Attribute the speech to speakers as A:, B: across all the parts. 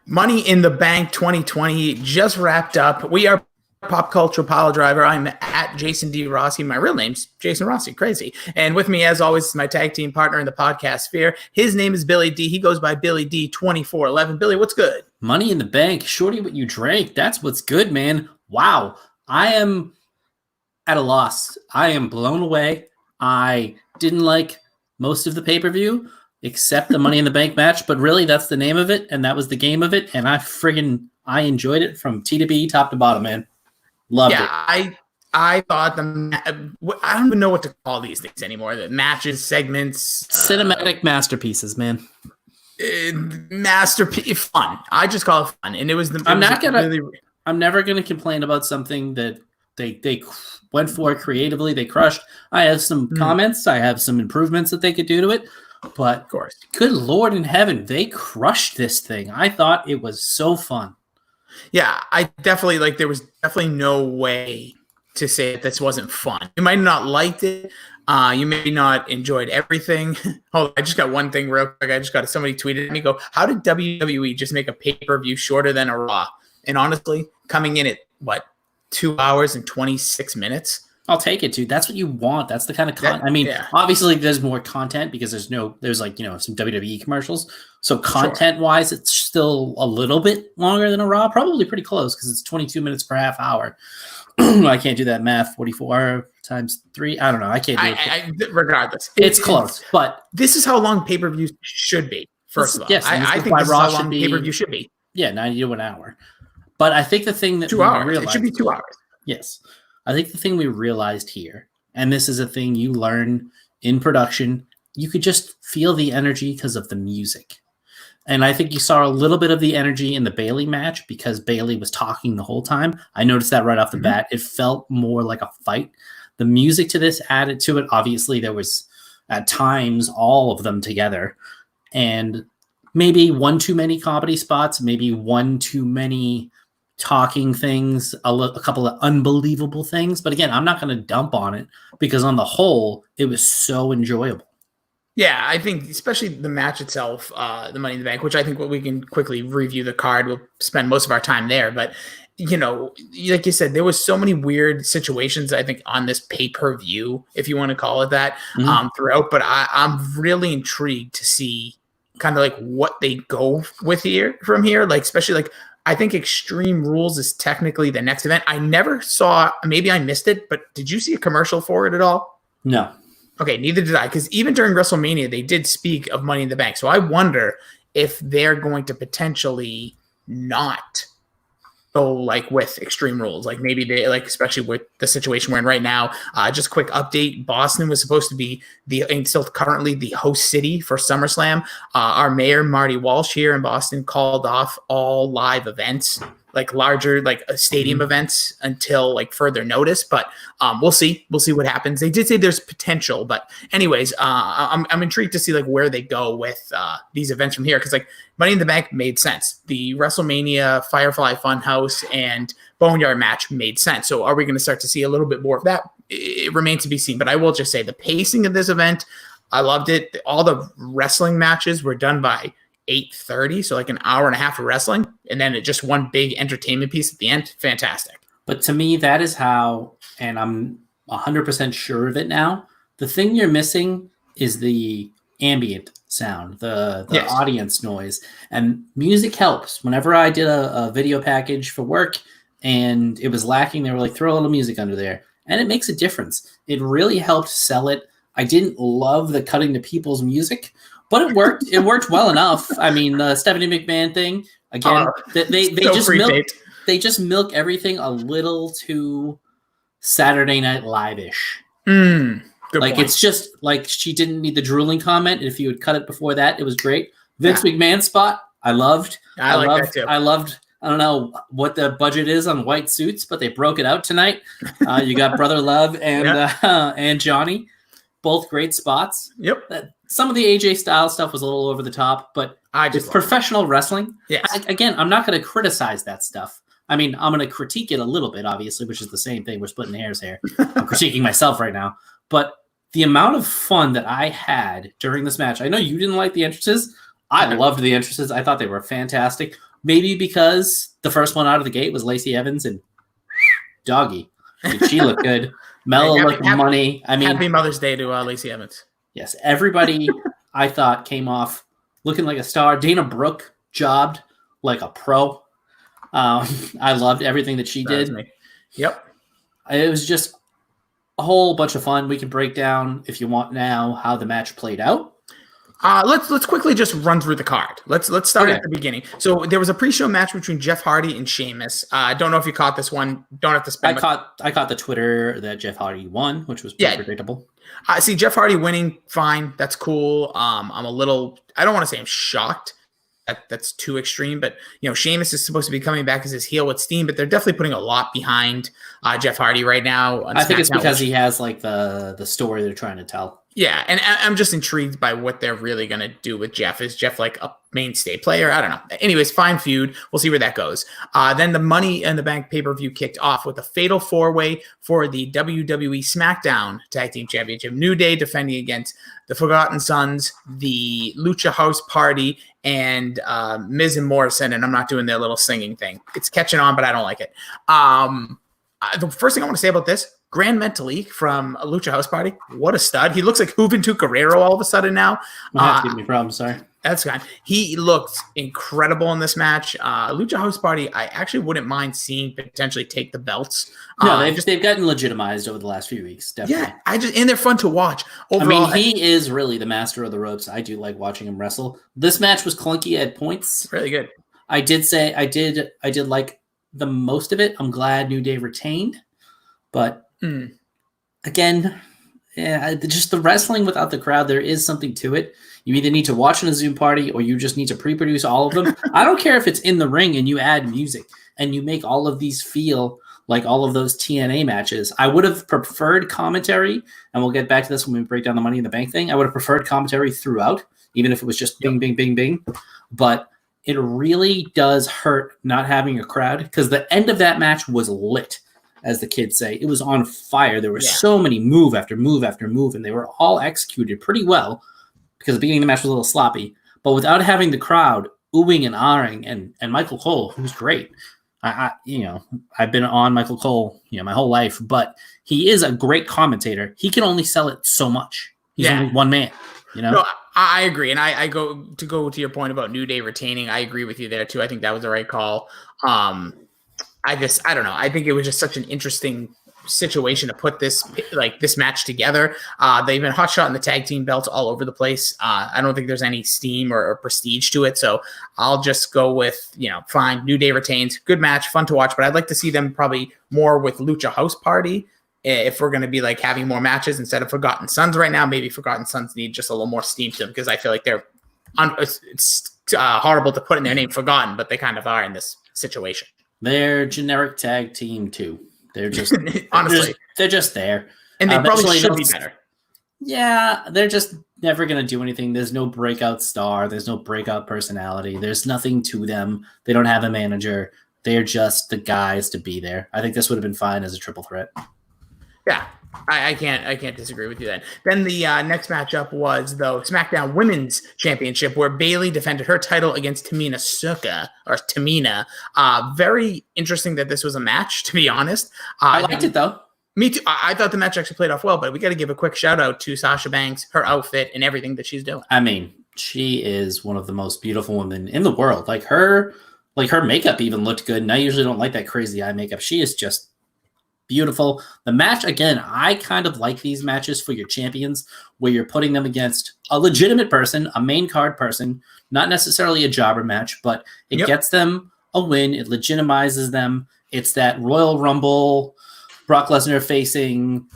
A: Money in the Bank 2020 just wrapped up. We are Pop Culture Pile Driver. I'm at Jason D. Rossi. My real name's Jason Rossi. Crazy. And with me, as always, is my tag team partner in the podcast sphere. His name is Billy D. He goes by Billy D 2411. Billy, what's good?
B: Money in the Bank. Shorty, what you drank. That's what's good, man. Wow. I am at a loss. I am blown away. I didn't like most of the pay-per-view except the Money in the Bank match, but really that's the name of it, and that was the game of it, and I enjoyed it from T to B, top to bottom, man. Loved it.
A: I thought I don't even know what to call these things anymore. The matches, segments,
B: cinematic masterpieces, man.
A: Masterpiece, fun. I just call it fun, and it was the.
B: I'm never gonna complain about something that they went for creatively. They crushed. I have some comments. I have some improvements that they could do to it. But
A: of course,
B: good Lord in heaven, they crushed this thing. I thought it was so fun.
A: Yeah, I definitely there was definitely no way to say that this wasn't fun. You might not liked it. You may not enjoyed everything. Hold on, I just got one thing real quick. I just got somebody tweeted at me, go, how did WWE just make a pay-per-view shorter than a Raw? And honestly, coming in at 2 hours and 26 minutes?
B: I'll take it, dude. That's what you want. That's the kind of content. Obviously there's more content because there's some WWE commercials. So content-wise, it's still a little bit longer than a Raw. Probably pretty close because it's 22 minutes per half hour. I can't do that math. 44 times 3. I don't know. I can't do it.
A: Regardless.
B: It's close. But
A: this is how long pay-per-views should be, first of all.
B: Yes,
A: I think this is how long pay-per-view should be.
B: Yeah, 90 to an hour. But I think the thing that
A: 2 hours. It should be 2 hours.
B: Yes. I think the thing we realized here, and this is a thing you learn in production, you could just feel the energy because of the music. And I think you saw a little bit of the energy in the Bayley match because Bayley was talking the whole time. I noticed that right off the bat. It felt more like a fight. The music to this added to it. Obviously, there was, at times, all of them together. And maybe one too many comedy spots, maybe one too many talking things, a couple of unbelievable things. But again, I'm not going to dump on it because on the whole, it was so enjoyable.
A: Yeah, I think especially the match itself, the Money in the Bank, which I think we can quickly review the card. We'll spend most of our time there. But, like you said, there was so many weird situations, I think, on this pay-per-view, if you want to call it that, throughout. But I'm really intrigued to see kind of what they go with from here. Especially I think Extreme Rules is technically the next event. I never saw, maybe I missed it, but did you see a commercial for it at all?
B: No.
A: Okay, neither did I, because even during WrestleMania, they did speak of Money in the Bank. So I wonder if they're going to potentially not go with Extreme Rules. Maybe they, especially with the situation we're in right now. Just a quick update. Boston was supposed to be and still currently the host city for SummerSlam. Our mayor, Marty Walsh, here in Boston called off all live events, larger stadium events until further notice. But we'll see what happens. They did say there's potential, but anyways, I'm intrigued to see where they go with these events from here, because Money in the Bank made sense. The WrestleMania Firefly Funhouse and Boneyard match made sense. So are we going to start to see a little bit more of that? It remains to be seen. But I will just say the pacing of this event, I loved it. All the wrestling matches were done by 8:30, so an hour and a half of wrestling, and then just one big entertainment piece at the end. Fantastic.
B: But to me, that is how, and I'm 100% sure of it now, the thing you're missing is the ambient sound, the audience noise. And music helps. Whenever I did a video package for work and it was lacking, they were throw a little music under there. And it makes a difference. It really helped sell it. I didn't love the cutting to people's music, but it worked. It worked well enough. I mean, the Stephanie McMahon thing, again, they just milk everything a little too Saturday Night Live-ish.
A: Point.
B: It's just she didn't need the drooling comment. If you had cut it before that, it was great. Vince McMahon spot, I loved.
A: I like that too.
B: I loved. I don't know what the budget is on white suits, but they broke it out tonight. You got Brother Love and Johnny, both great spots.
A: Yep.
B: Some of the AJ Styles stuff was a little over the top, but it's professional wrestling.
A: Yes.
B: Again, I'm not going to criticize that stuff. I mean, I'm going to critique it a little bit, obviously, which is the same thing. We're splitting hairs here. I'm critiquing myself right now. But the amount of fun that I had during this match, I know you didn't like the entrances. I loved the entrances. I thought they were fantastic. Maybe because the first one out of the gate was Lacey Evans and Doggy. I mean, she looked good. Mella looked money. I mean,
A: happy Mother's Day to Lacey Evans.
B: Yes, everybody I thought came off looking like a star. Dana Brooke jobbed like a pro. I loved everything that she did.
A: Yep.
B: It was just a whole bunch of fun. We can break down, if you want now, how the match played out.
A: Let's quickly just run through the card. Let's start at the beginning. So there was a pre-show match between Jeff Hardy and Sheamus. I don't know if you caught this one. Don't have to spend.
B: I caught the Twitter that Jeff Hardy won, which was pretty predictable.
A: See Jeff Hardy winning, fine. That's cool. I'm a little. I don't want to say I'm shocked. That's too extreme, but Sheamus is supposed to be coming back as his heel with steam, but they're definitely putting a lot behind Jeff Hardy right now.
B: I think it's because he has like the story they're trying to tell.
A: Yeah, and I'm just intrigued by what they're really going to do with Jeff. Is Jeff like a mainstay player? I don't know. Anyways, fine feud. We'll see where that goes. Then the Money in the Bank pay-per-view kicked off with a fatal four-way for the WWE SmackDown Tag Team Championship. New Day defending against the Forgotten Sons, the Lucha House Party, and Miz and Morrison. And I'm not doing their little singing thing. It's catching on, but I don't like it. The first thing I want to say about this, Grand Metalik from Lucha House Party. What a stud. He looks like Juventud Guerrero all of a sudden now.
B: Give me problems, sorry.
A: That's fine. He looked incredible in this match. Lucha House Party, I actually wouldn't mind seeing potentially take the belts.
B: No, they've gotten legitimized over the last few weeks, definitely.
A: Yeah, and they're fun to watch. Overall,
B: he is really the master of the ropes. I do like watching him wrestle. This match was clunky at points.
A: Really good.
B: I did like the most of it. I'm glad New Day retained, but again, just the wrestling without the crowd, there is something to it. You either need to watch in a Zoom party or you just need to pre-produce all of them. I don't care if it's in the ring and you add music and you make all of these feel like all of those TNA matches. I would have preferred commentary, and we'll get back to this when we break down the Money in the Bank thing. I would have preferred commentary throughout, even if it was just bing, bing, bing, bing. But it really does hurt not having a crowd because the end of that match was lit, as the kids say. It was on fire. There were so many move after move after move, and they were all executed pretty well because the beginning of the match was a little sloppy. But without having the crowd oohing and ahhing, and Michael Cole, who's great. I've been on Michael Cole, my whole life, but he is a great commentator. He can only sell it so much. He's only one man,
A: No, I agree. And I go to your point about New Day retaining. I agree with you there too. I think that was the right call. I don't know. I think it was just such an interesting situation to put this match together. They've been hot shot in the tag team belts all over the place. I don't think there's any steam or prestige to it. So I'll just go with, fine. New Day retains. Good match, fun to watch, but I'd like to see them probably more with Lucha House Party. If we're going to be like having more matches instead of Forgotten Sons right now, maybe Forgotten Sons need just a little more steam to them because I feel like they're it's horrible to put in their name Forgotten, but they kind of are in this situation.
B: They're generic tag team too. They're just
A: honestly,
B: they're just there,
A: and they probably should be better.
B: Yeah, they're just never gonna do anything. There's no breakout star. There's no breakout personality. There's nothing to them. They don't have a manager. They're just the guys to be there. I think this would have been fine as a triple threat.
A: Yeah, I can't disagree with you then. Then the next matchup was the SmackDown Women's Championship, where Bayley defended her title against Tamina. Very interesting that this was a match, to be honest.
B: I liked it though.
A: Me too. I thought the match actually played off well, but we got to give a quick shout out to Sasha Banks, her outfit, and everything that she's doing.
B: I mean, she is one of the most beautiful women in the world. Like her makeup even looked good. And I usually don't like that crazy eye makeup. She is just beautiful. The match, again, I kind of like these matches for your champions where you're putting them against a legitimate person, a main card person, not necessarily a jobber match, but it gets them a win. It legitimizes them. It's that Royal Rumble, Brock Lesnar facing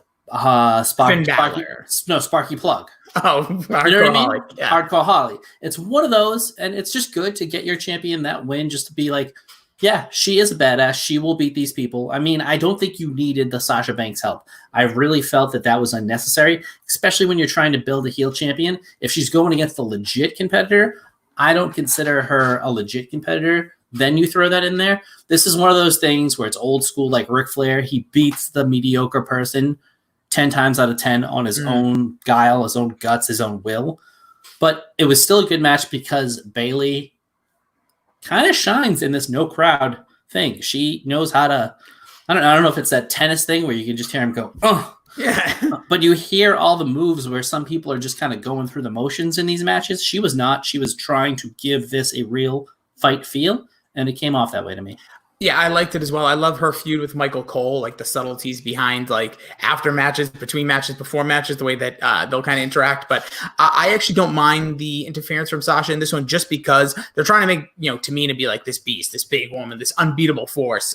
B: Sparky Plug.
A: Oh,
B: you know what I mean? Yeah. Hardcore Holly. It's one of those, and it's just good to get your champion that win just to be like, yeah, she is a badass. She will beat these people. I mean, I don't think you needed the Sasha Banks help. I really felt that was unnecessary, especially when you're trying to build a heel champion. If she's going against a legit competitor, I don't consider her a legit competitor. Then you throw that in there. This is one of those things where it's old school, like Ric Flair. He beats the mediocre person 10 times out of 10 on his own guile, his own guts, his own will. But it was still a good match because Bayley kind of shines in this no crowd thing. She knows how to. I don't know if it's that tennis thing where you can just hear him go, oh.
A: Yeah.
B: But you hear all the moves where some people are just kind of going through the motions in these matches. She was not. She was trying to give this a real fight feel, and it came off that way to me.
A: Yeah, I liked it as well. I love her feud with Michael Cole, like the subtleties behind like after matches, between matches, before matches, the way that they'll kind of interact. But I actually don't mind the interference from Sasha in this one just because they're trying to make, Tamina be like this beast, this big woman, this unbeatable force.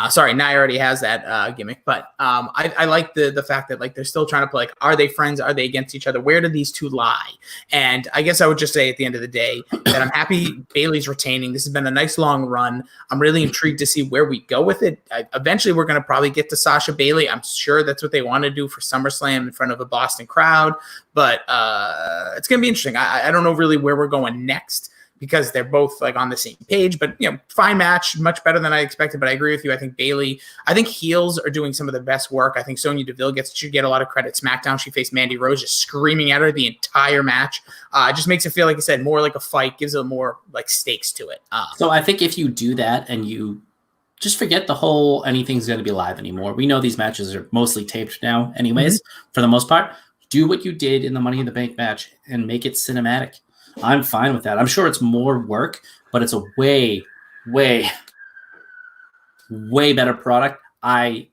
A: Sorry, Nia already has that gimmick, but I like the fact that like they're still trying to play like, are they friends? Are they against each other? Where do these two lie? And I guess I would just say at the end of the day that I'm happy Bayley's retaining. This has been a nice long run. I'm really intrigued to see where we go with it. Eventually, we're going to probably get to Sasha Bayley. I'm sure that's what they want to do for SummerSlam in front of a Boston crowd, but it's going to be interesting. I don't know really where we're going next, because they're both like on the same page, but fine match, much better than I expected. But I agree with you. I think heels are doing some of the best work. I think Sonya Deville should get a lot of credit. SmackDown, she faced Mandy Rose, just screaming at her the entire match. It just makes it feel, like I said, more like a fight, gives it more like stakes to it.
B: So I think if you do that and you just forget the whole anything's going to be live anymore. We know these matches are mostly taped now anyways, for the most part. Do what you did in the Money in the Bank match and make it cinematic. I'm fine with that. I'm sure it's more work, but it's a way, way, way better product. I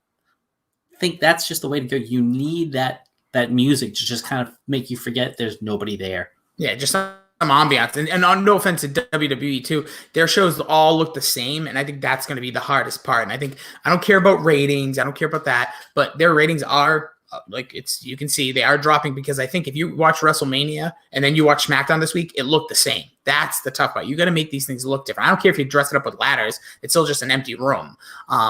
B: think that's just the way to go. You need that music to just kind of make you forget there's nobody there.
A: Yeah, just some ambiance. And on no offense to WWE too, their shows all look the same, and I think that's going to be the hardest part. And I don't care about ratings. I don't care about that, but their ratings are you can see they are dropping, because I think if you watch WrestleMania and then you watch SmackDown this week, it looked the same. That's the tough part. You got to make these things look different. I don't care if you dress it up with ladders. It's still just an empty room.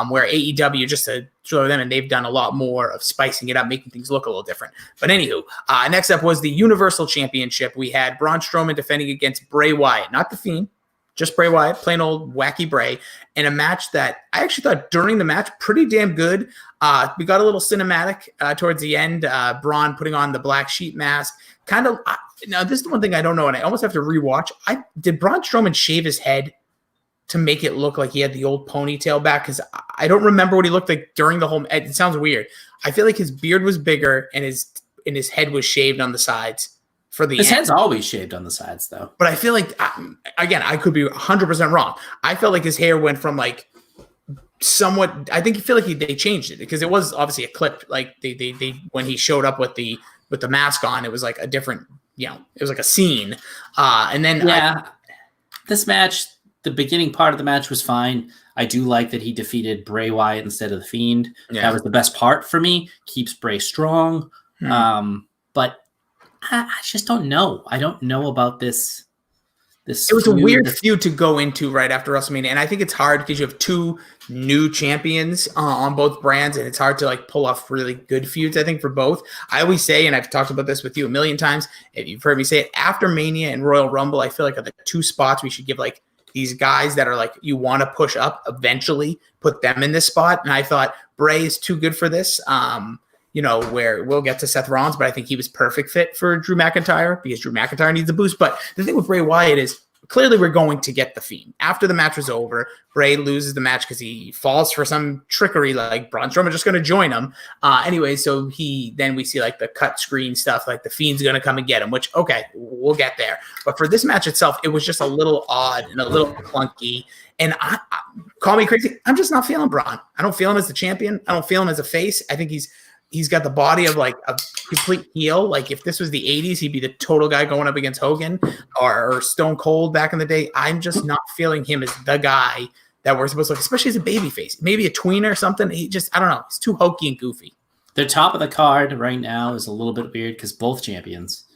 A: Where AEW, just to show them, and they've done a lot more of spicing it up, making things look a little different. But anywho, next up was the Universal Championship. We had Braun Strowman defending against Bray Wyatt, not The Fiend, just Bray Wyatt, plain old wacky Bray, in a match that I actually thought during the match pretty damn good. We got a little cinematic towards the end. Braun putting on the black sheep mask. Now, this is the one thing I don't know, and I almost have to rewatch. Did Braun Strowman shave his head to make it look like he had the old ponytail back? Because I don't remember what he looked like during the whole. It sounds weird. I feel like his beard was bigger and his head was shaved on the sides. His head's always shaved on the sides, though. But I feel like, again, I could be 100% wrong. I felt like his hair went from like somewhat. I feel like they changed it, because it was obviously a clip. Like they when he showed up with the mask on, it was like a different. It was like a scene. And then this match, the beginning part of the match was fine. I do like that he defeated Bray Wyatt instead of The Fiend. Yeah. That was the best part for me. Keeps Bray strong. But I just don't know. I don't know about this. It was a weird feud to go into right after WrestleMania, and I think it's hard because you have two new champions on both brands, and it's hard to like pull off really good feuds. I think for both. I always say, and I've talked about this with you a million times, if you've heard me say it, after Mania and Royal Rumble, I feel like are the two spots we should give like these guys that are like you want to push up eventually, put them in this spot. And I thought Bray is too good for this. Where we'll get to Seth Rollins, but I think he was perfect fit for Drew McIntyre because Drew McIntyre needs a boost. But the thing with Bray Wyatt is clearly we're going to get The Fiend. After the match was over, Bray loses the match because he falls for some trickery, like Braun Strowman just going to join him. So we see like the cut screen stuff, like The Fiend's going to come and get him, which, okay, we'll get there. But for this match itself, it was just a little odd and a little clunky. And I call me crazy, I'm just not feeling Braun. I don't feel him as the champion. I don't feel him as a face. I think he's got the body of like a complete heel. Like if this was the 80s, he'd be the total guy going up against Hogan or Stone Cold back in the day. I'm just not feeling him as the guy that we're supposed to look, especially as a babyface. Maybe a tweener or something. I don't know. He's too hokey and goofy. The top of the card right now is a little bit weird because both champions,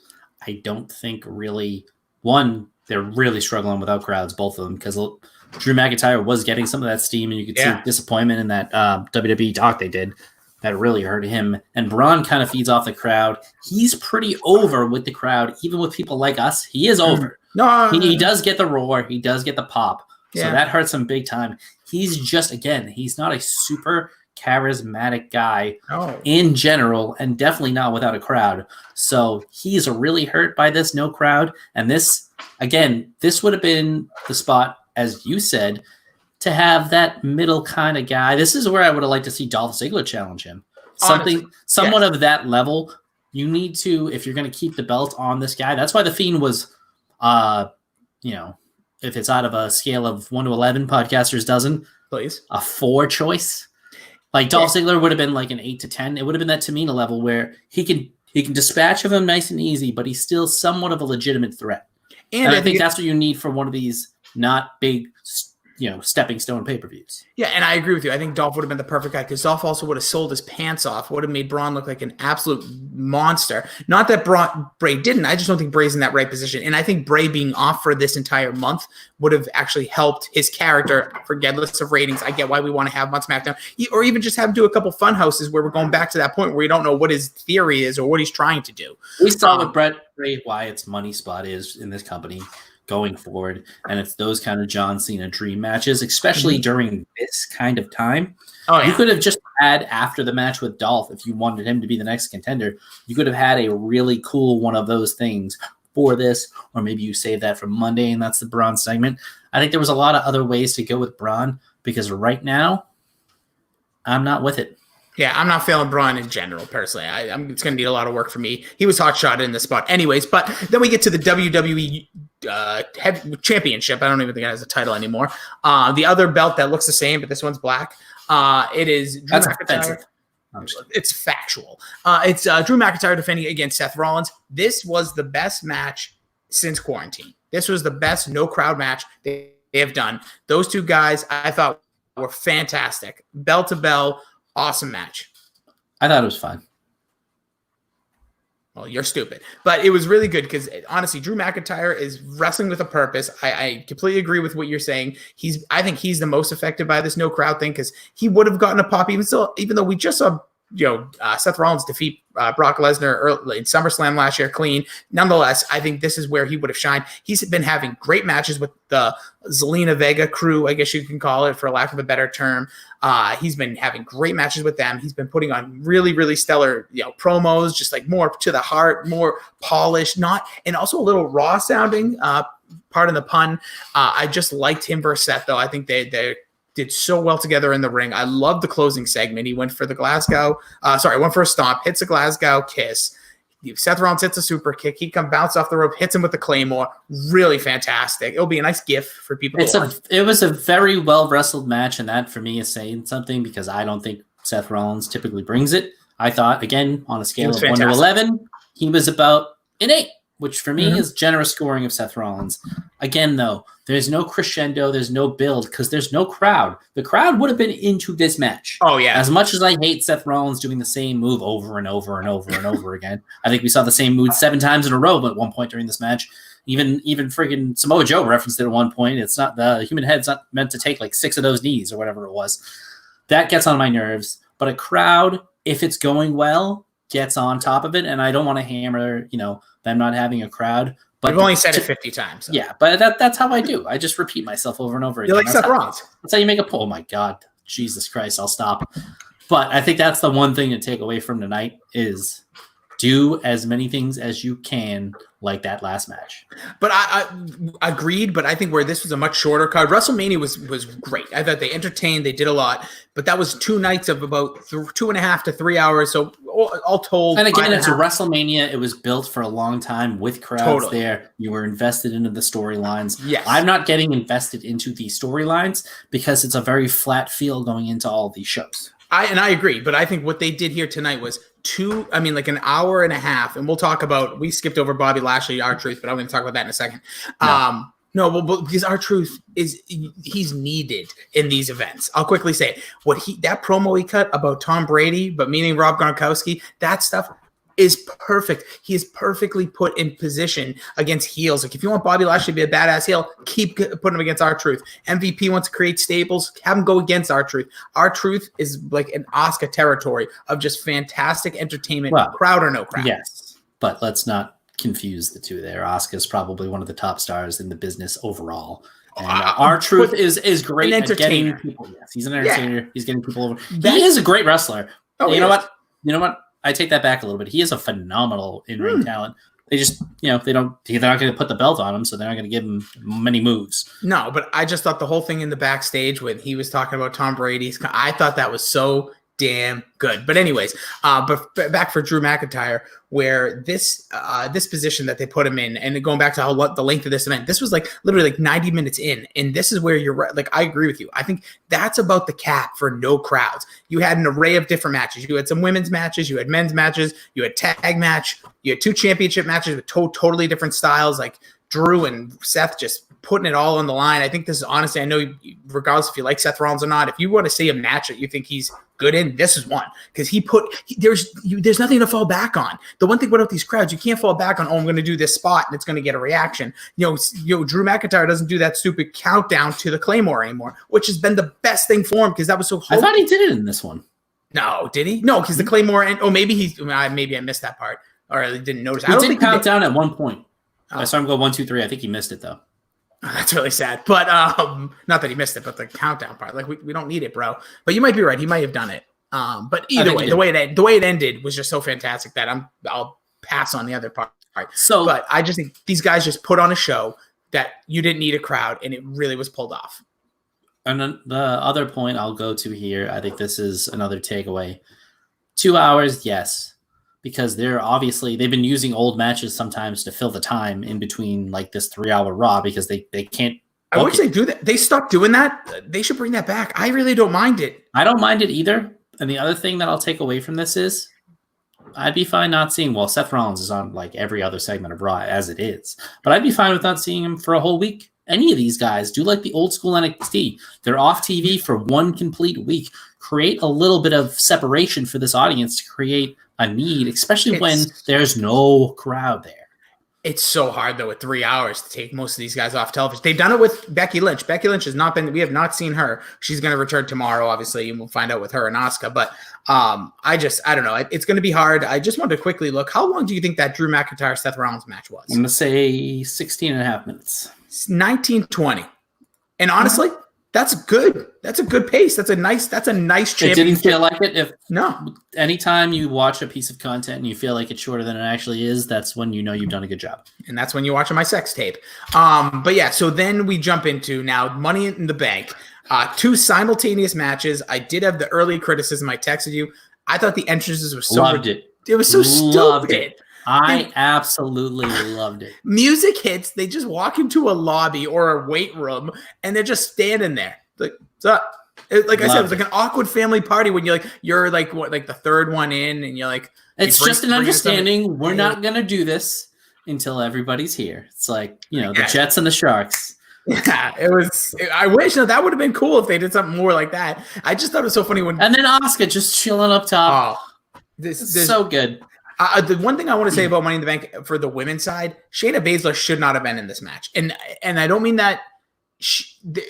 A: I don't think really, they're really struggling without crowds, both of them, because Drew McIntyre was getting some of that steam, and you could see disappointment in that WWE talk they did. That really hurt him. And Braun kind of feeds off the crowd. He's pretty over with the crowd, even with people like us. He is over. No, he does get the roar. He does get the pop. Yeah. So that hurts him big time. He's just, again, he's not a super
B: charismatic guy
A: Oh.
B: in general, and definitely not without a crowd. So he's really hurt by this no crowd. And this, again, this would have been the spot, as you said, to have that middle kind of guy. This is where I would have liked to see Dolph Ziggler challenge him. Somewhat of that level. You need to, if you're going to keep the belt on this guy. That's why the Fiend was, if it's out of a scale of 1 to 11, podcasters dozen,
A: please,
B: a 4 choice. Like Dolph Ziggler would have been like an 8 to 10. It would have been that Tamina level where he can dispatch of him nice and easy, but he's still somewhat of a legitimate threat. And I think that's what you need for one of these not big, stepping stone pay-per-views.
A: Yeah, and I agree with you. I think Dolph would have been the perfect guy because Dolph also would have sold his pants off, would have made Braun look like an absolute monster. Not that Bray didn't. I just don't think Bray's in that right position. And I think Bray being off for this entire month would have actually helped his character, regardless of ratings. I get why we want to have him on SmackDown. Or even just have him do a couple fun houses where we're going back to that point where we don't know what his theory is or what he's trying to do.
B: We saw what Bray Wyatt's money spot is in this company going forward, and it's those kind of John Cena dream matches, especially during this kind of time. Oh, yeah. You could have just had, after the match with Dolph, if you wanted him to be the next contender, you could have had a really cool one of those things for this, or maybe you save that for Monday, and that's the Braun segment. I think there was a lot of other ways to go with Braun, because right now, I'm not with it.
A: Yeah, I'm not feeling Braun in general, personally. It's going to need a lot of work for me. He was hot shot in the spot anyways, but then we get to the WWE Championship. I don't even think it has a title anymore. The other belt that looks the same, but this one's black. It is Drew McIntyre. It's factual. It's Drew McIntyre defending against Seth Rollins. This was the best match since quarantine. This was the best no crowd match they have done. Those two guys, I thought, were fantastic. Bell to bell. Awesome match.
B: I thought it was fun.
A: Well, you're stupid. But it was really good because, honestly, Drew McIntyre is wrestling with a purpose. I completely agree with what you're saying. I think he's the most affected by this no crowd thing because he would have gotten a pop even though we just saw Seth Rollins defeat Brock Lesnar early in SummerSlam last year clean. Nonetheless, I think this is where he would have shined. He's been having great matches with the Zelina Vega crew, I guess you can call it, for lack of a better term. He's been having great matches with them. He's been putting on really, really stellar promos, just like more to the heart, more polished, and also a little raw sounding, pardon the pun. I just liked him versus Seth, though. I think they did so well together in the ring. I love the closing segment. He went for the went for a stomp, hits a Glasgow kiss. Seth Rollins hits a super kick. He bounce off the rope, hits him with the Claymore. Really fantastic. It'll be a nice gift for people to watch.
B: It was a very well wrestled match, and that for me is saying something because I don't think Seth Rollins typically brings it. I thought, again, on a scale of 1 to 11, he was about an 8, which for me is generous scoring of Seth Rollins. Again, though, there's no crescendo, there's no build because there's no crowd. The crowd would have been into this match. Oh, yeah. As much as I hate Seth Rollins doing the same move over and over and over and over again, I think we saw the same move 7 times in a row at one point during this match. Even freaking Samoa Joe referenced it at one point. It's not the human head's not meant to take like 6 of those knees or whatever it was. That gets on my nerves. But a crowd, if it's going well, gets on top of it. And I don't want to hammer, them not having a crowd. But
A: I've only said it 50 times. So.
B: Yeah, but that's how I do. I just repeat myself over and over again.
A: You're like Seth Rollins.
B: That's how you make a poll. Oh, my God. Jesus Christ, I'll stop. But I think that's the one thing to take away from tonight is do as many things as you can like that last match. But
A: I agreed, but I think where this was a much shorter card, WrestleMania was great. I thought they entertained, they did a lot, but that was 2 nights of about 2.5 to 3 hours. So all told.
B: And again, it's a WrestleMania. It was built for a long time with crowds there. You were invested into the storylines.
A: Yes.
B: I'm not getting invested into the storylines because it's a very flat feel going into all of these shows.
A: I agree, but I think what they did here tonight was like an hour and a half, and we'll talk about, we skipped over Bobby Lashley, R-Truth, but I'm going to talk about that in a second. But because R-Truth he's needed in these events. I'll quickly say it. That promo he cut about Tom Brady, but meaning Rob Gronkowski, that stuff is perfect. He is perfectly put in position against heels. Like if you want Bobby Lashley to be a badass heel, keep putting him against R-Truth. MVP wants to create stables, have him go against R-Truth. R-Truth is like an Oscar territory of just fantastic entertainment, crowd or no crowd.
B: Yes, but let's not confuse the two there. Oscar's probably one of the top stars in the business overall. And R-Truth is great
A: an
B: at getting
A: entertainer.
B: people. Yes, he's an entertainer. Yeah. He's getting people over.
A: He
B: is a great wrestler.
A: Oh,
B: you know what? You know what? I take that back a little bit. He is a phenomenal in-ring talent. They just, they're not going to put the belt on him, so they're not going to give him many moves.
A: No, but I just thought the whole thing in the backstage when he was talking about Tom Brady's, I thought that was so damn good. But anyways, but back for Drew McIntyre, where this position that they put him in, and going back to the length of this event, this was like literally like 90 minutes in, and this is where you're right. Like, I agree with you. I think that's about the cap for no crowds. You had an array of different matches. You had some women's matches, you had men's matches, you had tag match, you had 2 championship matches with totally different styles, like Drew and Seth just putting it all on the line. I think this is honestly, I know regardless if you like Seth Rollins or not, if you want to see a match that you think he's good in, this is one, because there's nothing to fall back on. The one thing about these crowds, you can't fall back on, I'm going to do this spot and it's going to get a reaction. Drew McIntyre doesn't do that stupid countdown to the Claymore anymore, which has been the best thing for him because that was so
B: I thought he did it in this one.
A: No, did he? No, because the Claymore, maybe I missed that part, or I didn't notice.
B: He did count down at one point. I saw him go 1, 2, 3. I think he missed it though.
A: Oh, that's really sad. But not that he missed it, but the countdown part. Like, we don't need it, bro. But you might be right. He might have done it. But either way, the way it ended was just so fantastic that I'll pass on the other part.
B: So,
A: but I just think these guys just put on a show that you didn't need a crowd, and it really was pulled off.
B: And then the other point I'll go to here, I think this is another takeaway. 2 hours, yes. Because they've been using old matches sometimes to fill the time in between like this 3-hour Raw because they can't.
A: I wish they do that. They stopped doing that. They should bring that back. I really don't mind it.
B: I don't mind it either. And the other thing that I'll take away from this is I'd be fine not seeing, Seth Rollins is on like every other segment of Raw as it is, but I'd be fine with not seeing him for a whole week. Any of these guys do like the old school NXT. They're off TV for one complete week. Create a little bit of separation for this audience to create a need, especially when there's no crowd there.
A: It's so hard though with 3 hours to take most of these guys off television. They've done it with Becky Lynch. Becky Lynch has not been. We have not seen her. She's going to return tomorrow, obviously, and we'll find out with her and Asuka. But I don't know. It's going to be hard. I just wanted to quickly look. How long do you think that Drew McIntyre Seth Rollins match was?
B: I'm going to say 16 and a half minutes.
A: 19-20. And honestly, that's good. That's a good pace. That's a nice championship.
B: It didn't feel like it.
A: No.
B: Anytime you watch a piece of content and you feel like it's shorter than it actually is, that's when you know you've done a good job.
A: And that's when you're watching my sex tape. But yeah, so then we jump into now Money in the Bank. 2 simultaneous matches. I did have the early criticism. I texted you. I thought the entrances were so
B: loved it.
A: It was so stupid.
B: I absolutely loved it.
A: Music hits. They just walk into a lobby or a weight room, and they're just standing there. Like, what's up? Like I said, it was like an awkward family party when you're like the third one in, and you're like,
B: it's just an understanding. We're not gonna do this until everybody's here. It's like the Jets and the Sharks.
A: Yeah, it was. I wish that would have been cool if they did something more like that. I just thought it was so funny when
B: and then Asuka just chilling up top.
A: Oh, this
B: so good.
A: The one thing I want to say about Money in the Bank for the women's side, Shayna Baszler should not have been in this match, and I don't mean that.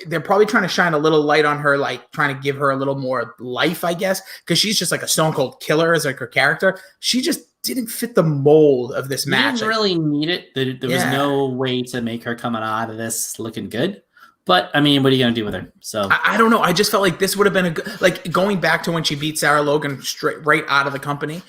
A: They're probably trying to shine a little light on her, like trying to give her a little more life, I guess, because she's just like a stone cold killer as like her character. She just didn't fit the mold of this match.
B: Didn't really need it. There was no way to make her coming out of this looking good. But I mean, what are you gonna do with her? So
A: I don't know. I just felt like this would have been a good, like going back to when she beat Sarah Logan right out of the company.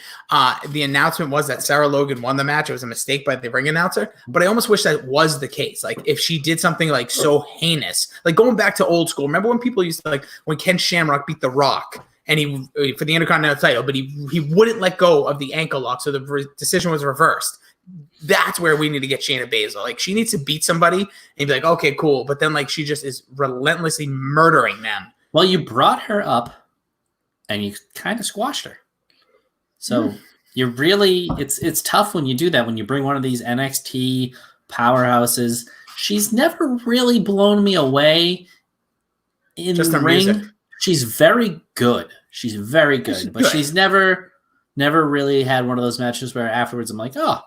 A: The announcement was that Sarah Logan won the match. It was a mistake by the ring announcer, but I almost wish that was the case. Like if she did something like so heinous, like going back to old school. Remember when people used to like when Ken Shamrock beat The Rock and he for the Intercontinental title, but he wouldn't let go of the ankle lock, so the decision was reversed. That's where we need to get Shayna Baszler. Like she needs to beat somebody and be like, okay, cool. But then like she just is relentlessly murdering them.
B: Well, you brought her up and you kind of squashed her. So you're really it's tough when you do that, when you bring one of these NXT powerhouses. She's never really blown me away in the ring. Music. She's very good. She's very good. But she's never really had one of those matches where afterwards I'm like, oh,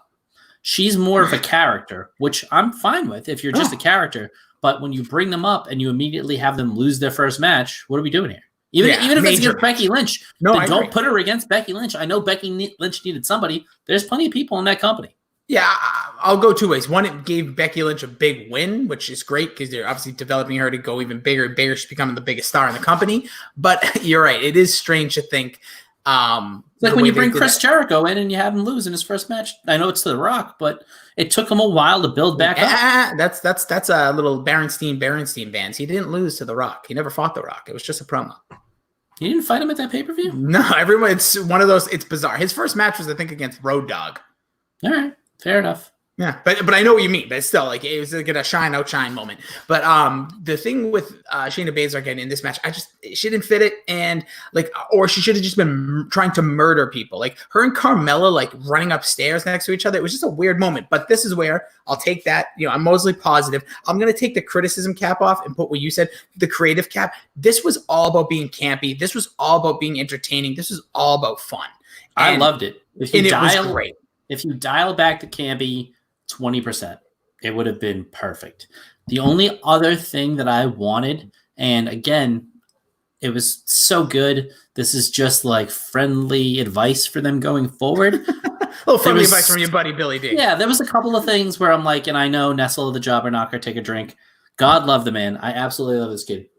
B: she's more of a character, which I'm fine with if you're just a character. But when you bring them up and you immediately have them lose their first match, what are we doing here? Even if it's against Becky Lynch, then don't put her against Becky Lynch. I know Becky Lynch needed somebody. There's plenty of people in that company.
A: Yeah, I'll go two ways. One, it gave Becky Lynch a big win, which is great because they're obviously developing her to go even bigger and bigger. She's becoming the biggest star in the company. But you're right. It is strange to think.
B: It's like when you bring Chris Jericho in and you have him lose in his first match. I know it's to The Rock, but it took him a while to build back up.
A: That's a little Berenstein fans. He didn't lose to The Rock. He never fought The Rock. It was just a promo.
B: You didn't fight him at that pay-per-view?
A: No, everyone. It's one of those. It's bizarre. His first match was, I think, against Road Dogg.
B: All right. Fair enough.
A: Yeah, but I know what you mean. But still, like, it was like a outshine moment. But the thing with Shayna Baszler getting in this match, she didn't fit it, and or she should have just been trying to murder people. Like her and Carmella, like running upstairs next to each other. It was just a weird moment. But this is where I'll take that. I'm mostly positive. I'm gonna take the criticism cap off and put what you said, the creative cap. This was all about being campy. This was all about being entertaining. This was all about fun.
B: I loved it.
A: It was great.
B: If you dial back the campy 20%, it would have been perfect. The only other thing that I wanted, and again, it was so good. This is just like friendly advice for them going forward.
A: A little friendly advice from your buddy Billy D.
B: Yeah, there was a couple of things where I'm like, and I know Nestle the Jobber Knocker, take a drink. God love the man. I absolutely love this kid.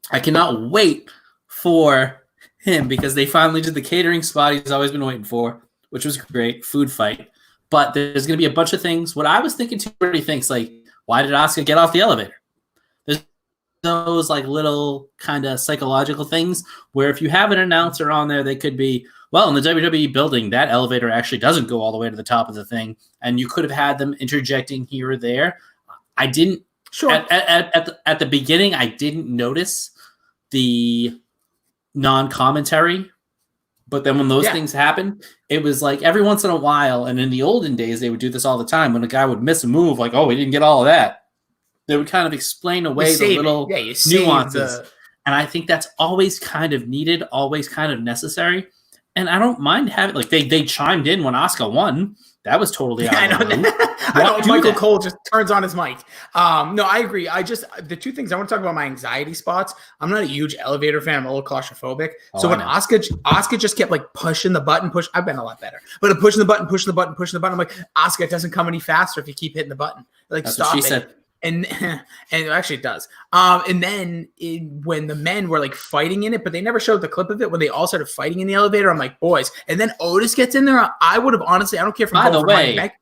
B: I cannot wait for him because they finally did the catering spot he's always been waiting for, which was great. Food fight. But there's going to be a bunch of things. What I was thinking too, everybody thinks, like, why did Asuka get off the elevator? There's those like little kind of psychological things where if you have an announcer on there, they could be, well, in the WWE building, that elevator actually doesn't go all the way to the top of the thing. And you could have had them interjecting here or there. I didn't. Sure. At the beginning, I didn't notice the non-commentary. But then when those things happen, it was like every once in a while, and in the olden days, they would do this all the time. When a guy would miss a move, like, oh, we didn't get all of that. They would kind of explain away the little nuances. And I think that's always kind of needed, always kind of necessary. And I don't mind having, like, they chimed in when Asuka won. That was totally out of the room.
A: I know Michael Cole just turns on his mic. No, I agree. The two things I want to talk about, my anxiety spots. I'm not a huge elevator fan. I'm a little claustrophobic. So when Asuka just kept like pushing the button, I've been a lot better. But pushing the button, I'm like, Asuka, it doesn't come any faster if you keep hitting the button. Like,
B: that's
A: stop
B: what
A: it.
B: She said.
A: And it actually does. And then when the men were like fighting in it, but they never showed the clip of it when they all started fighting in the elevator. I'm like, boys. And then Otis gets in there. I would have honestly, I don't care if I'm going for money back.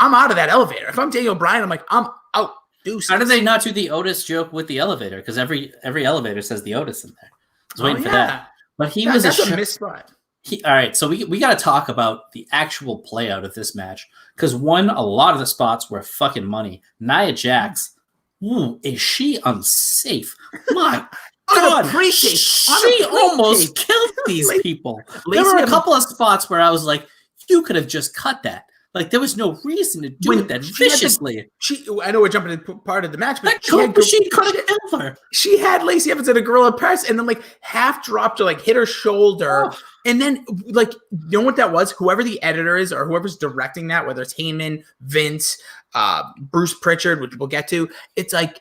A: I'm out of that elevator. If I'm Daniel Bryan, I'm like, I'm out. Deuces.
B: How did they not do the Otis joke with the elevator? Because every elevator says the Otis in there. I was waiting for that. But that's a missed spot. All right, so we got to talk about the actual play out of this match. Because a lot of the spots were fucking money. Nia Jax, is she unsafe? My God, she almost killed these people. There were a couple of spots where I was like, you could have just cut that. Like, there was no reason to do it that viciously.
A: I know we're jumping into part of the match, but
B: she could have killed her.
A: She had Lacey Evans in a gorilla press and then like half dropped her, like hit her shoulder. Oh. And then, like, you know what that was? Whoever the editor is or whoever's directing that, whether it's Heyman, Vince, Bruce Pritchard, which we'll get to, it's like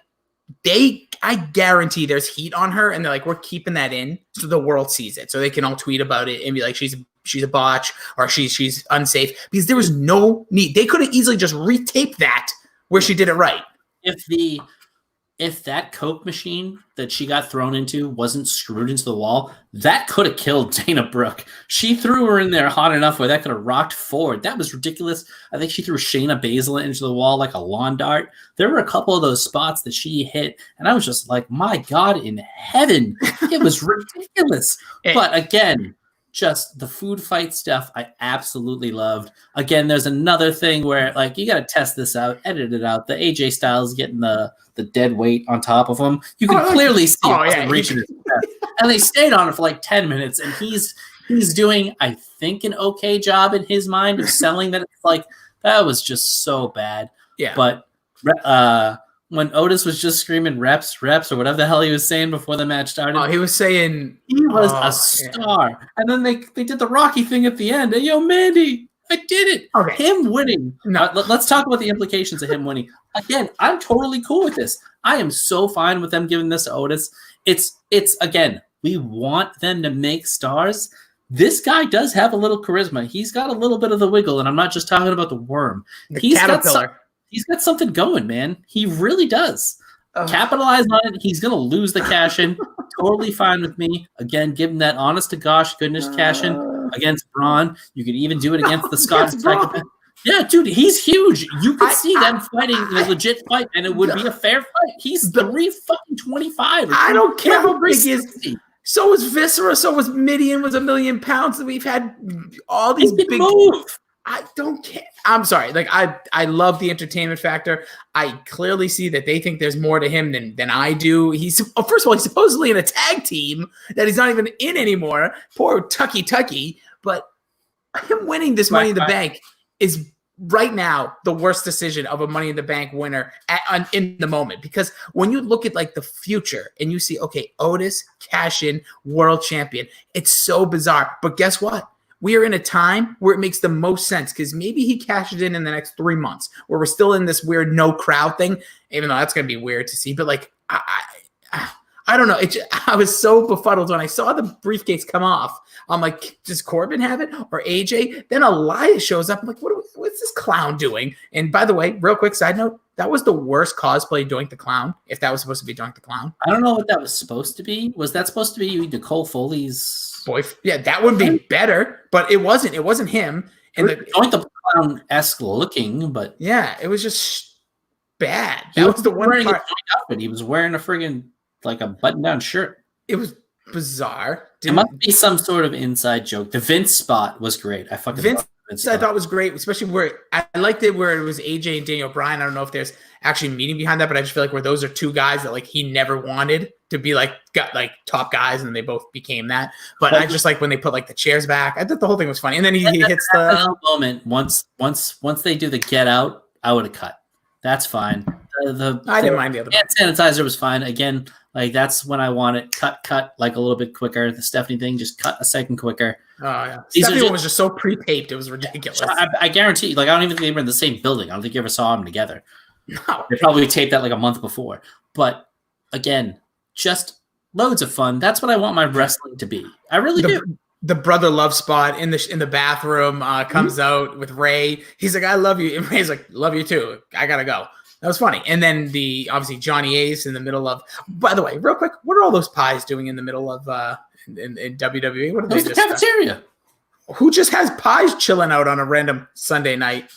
A: I guarantee there's heat on her and they're like, we're keeping that in so the world sees it. So they can all tweet about it and be like, she's a botch or she's unsafe, because there was no need. They could have easily just retaped that where she did it right.
B: If that Coke machine that she got thrown into wasn't screwed into the wall, that could have killed Dana Brooke. She threw her in there hot enough where that could have rocked forward. That was ridiculous. I think she threw Shayna Baszler into the wall like a lawn dart. There were a couple of those spots that she hit, and I was just like, my God in heaven. It was ridiculous. But again, just the food fight stuff I absolutely loved. Again, there's another thing where, like, you got to test this out, edit it out. The AJ Styles getting the dead weight on top of him. You can clearly see it reaching his chest. And they stayed on it for like 10 minutes, and he's doing, I think, an okay job in his mind of selling that. It's like, that was just so bad. Yeah. But when Otis was just screaming reps, or whatever the hell he was saying before the match started.
A: Oh, he was saying
B: he was a star. Yeah. And then they did the Rocky thing at the end. Hey, yo, Mandy, I did it. Okay. Him winning. No. Let's talk about the implications of him winning. Again, I'm totally cool with this. I am so fine with them giving this to Otis. It's again, we want them to make stars. this guy does have a little charisma. He's got a little bit of the wiggle, and I'm not just talking about the worm. He's got something going, man. He really does. Capitalize on it. He's going to lose the cash in. Totally fine with me. Again, give him that honest to gosh goodness cash in against Braun. You could even do it against the Scottish psychopath. Yeah, dude, he's huge. You could see them fighting a legit fight, and it would be a fair fight. He's 325.
A: I don't care how big he is. So was Viscera. So was Midian. Was 1 million pounds. We've had all these big moves. I don't care. I'm sorry. Like I love the entertainment factor. I clearly see that they think there's more to him than I do. First of all, he's supposedly in a tag team that he's not even in anymore. Poor Tucky. But him winning this Money in the Bank is right now the worst decision of a Money in the Bank winner in the moment. Because when you look at like the future and you see, okay, Otis, cash in, world champion, it's so bizarre. But guess what? We are in a time where it makes the most sense because maybe he cashes in the next 3 months where we're still in this weird no crowd thing, even though that's going to be weird to see. But like, I don't know. I was so befuddled when I saw the briefcase come off. I'm like, does Corbin have it or AJ? Then Elias shows up. I'm like, what's this clown doing? And by the way, real quick side note, that was the worst cosplay Doink the Clown, if that was supposed to be Doink the Clown.
B: I don't know what that was supposed to be. Was that supposed to be Nicole Foley's
A: boy? Yeah, that would be better, but it wasn't. It wasn't him. And
B: Doink the Clown-esque looking, but
A: yeah, it was just bad. That was the one part.
B: He was wearing a friggin' like a button-down shirt.
A: It was bizarre.
B: It must be some sort of inside joke. The Vince spot was great. I fucking loved Vince.
A: I thought was great, especially where I liked it where it was AJ and Daniel Bryan. I don't know if there's actually meaning behind that, but I just feel like where those are two guys that like he never wanted to be like got like top guys, and they both became that. But I just like when they put like the chairs back. I thought the whole thing was funny, and then he hits the
B: moment. Once they do the get out, I would have cut. That's fine.
A: I didn't mind the other
B: hand sanitizer was fine. Again, like that's when I want it cut like a little bit quicker. The Stephanie thing just cut a second quicker.
A: Oh yeah, Stephanie one was just so pre-taped. It was ridiculous.
B: I guarantee. Like I don't even think they were in the same building. I don't think you ever saw them together. No, they probably taped that like a month before. But again, just loads of fun. That's what I want my wrestling to be. I really do.
A: The brother love spot in the bathroom comes out with Ray. He's like, "I love you," and Ray's like, "Love you too. I gotta go." That was funny. And then obviously Johnny Ace in the middle of. By the way, real quick, what are all those pies doing in the middle of in WWE? What are they?
B: The cafeteria.
A: Who just has pies chilling out on a random Sunday night?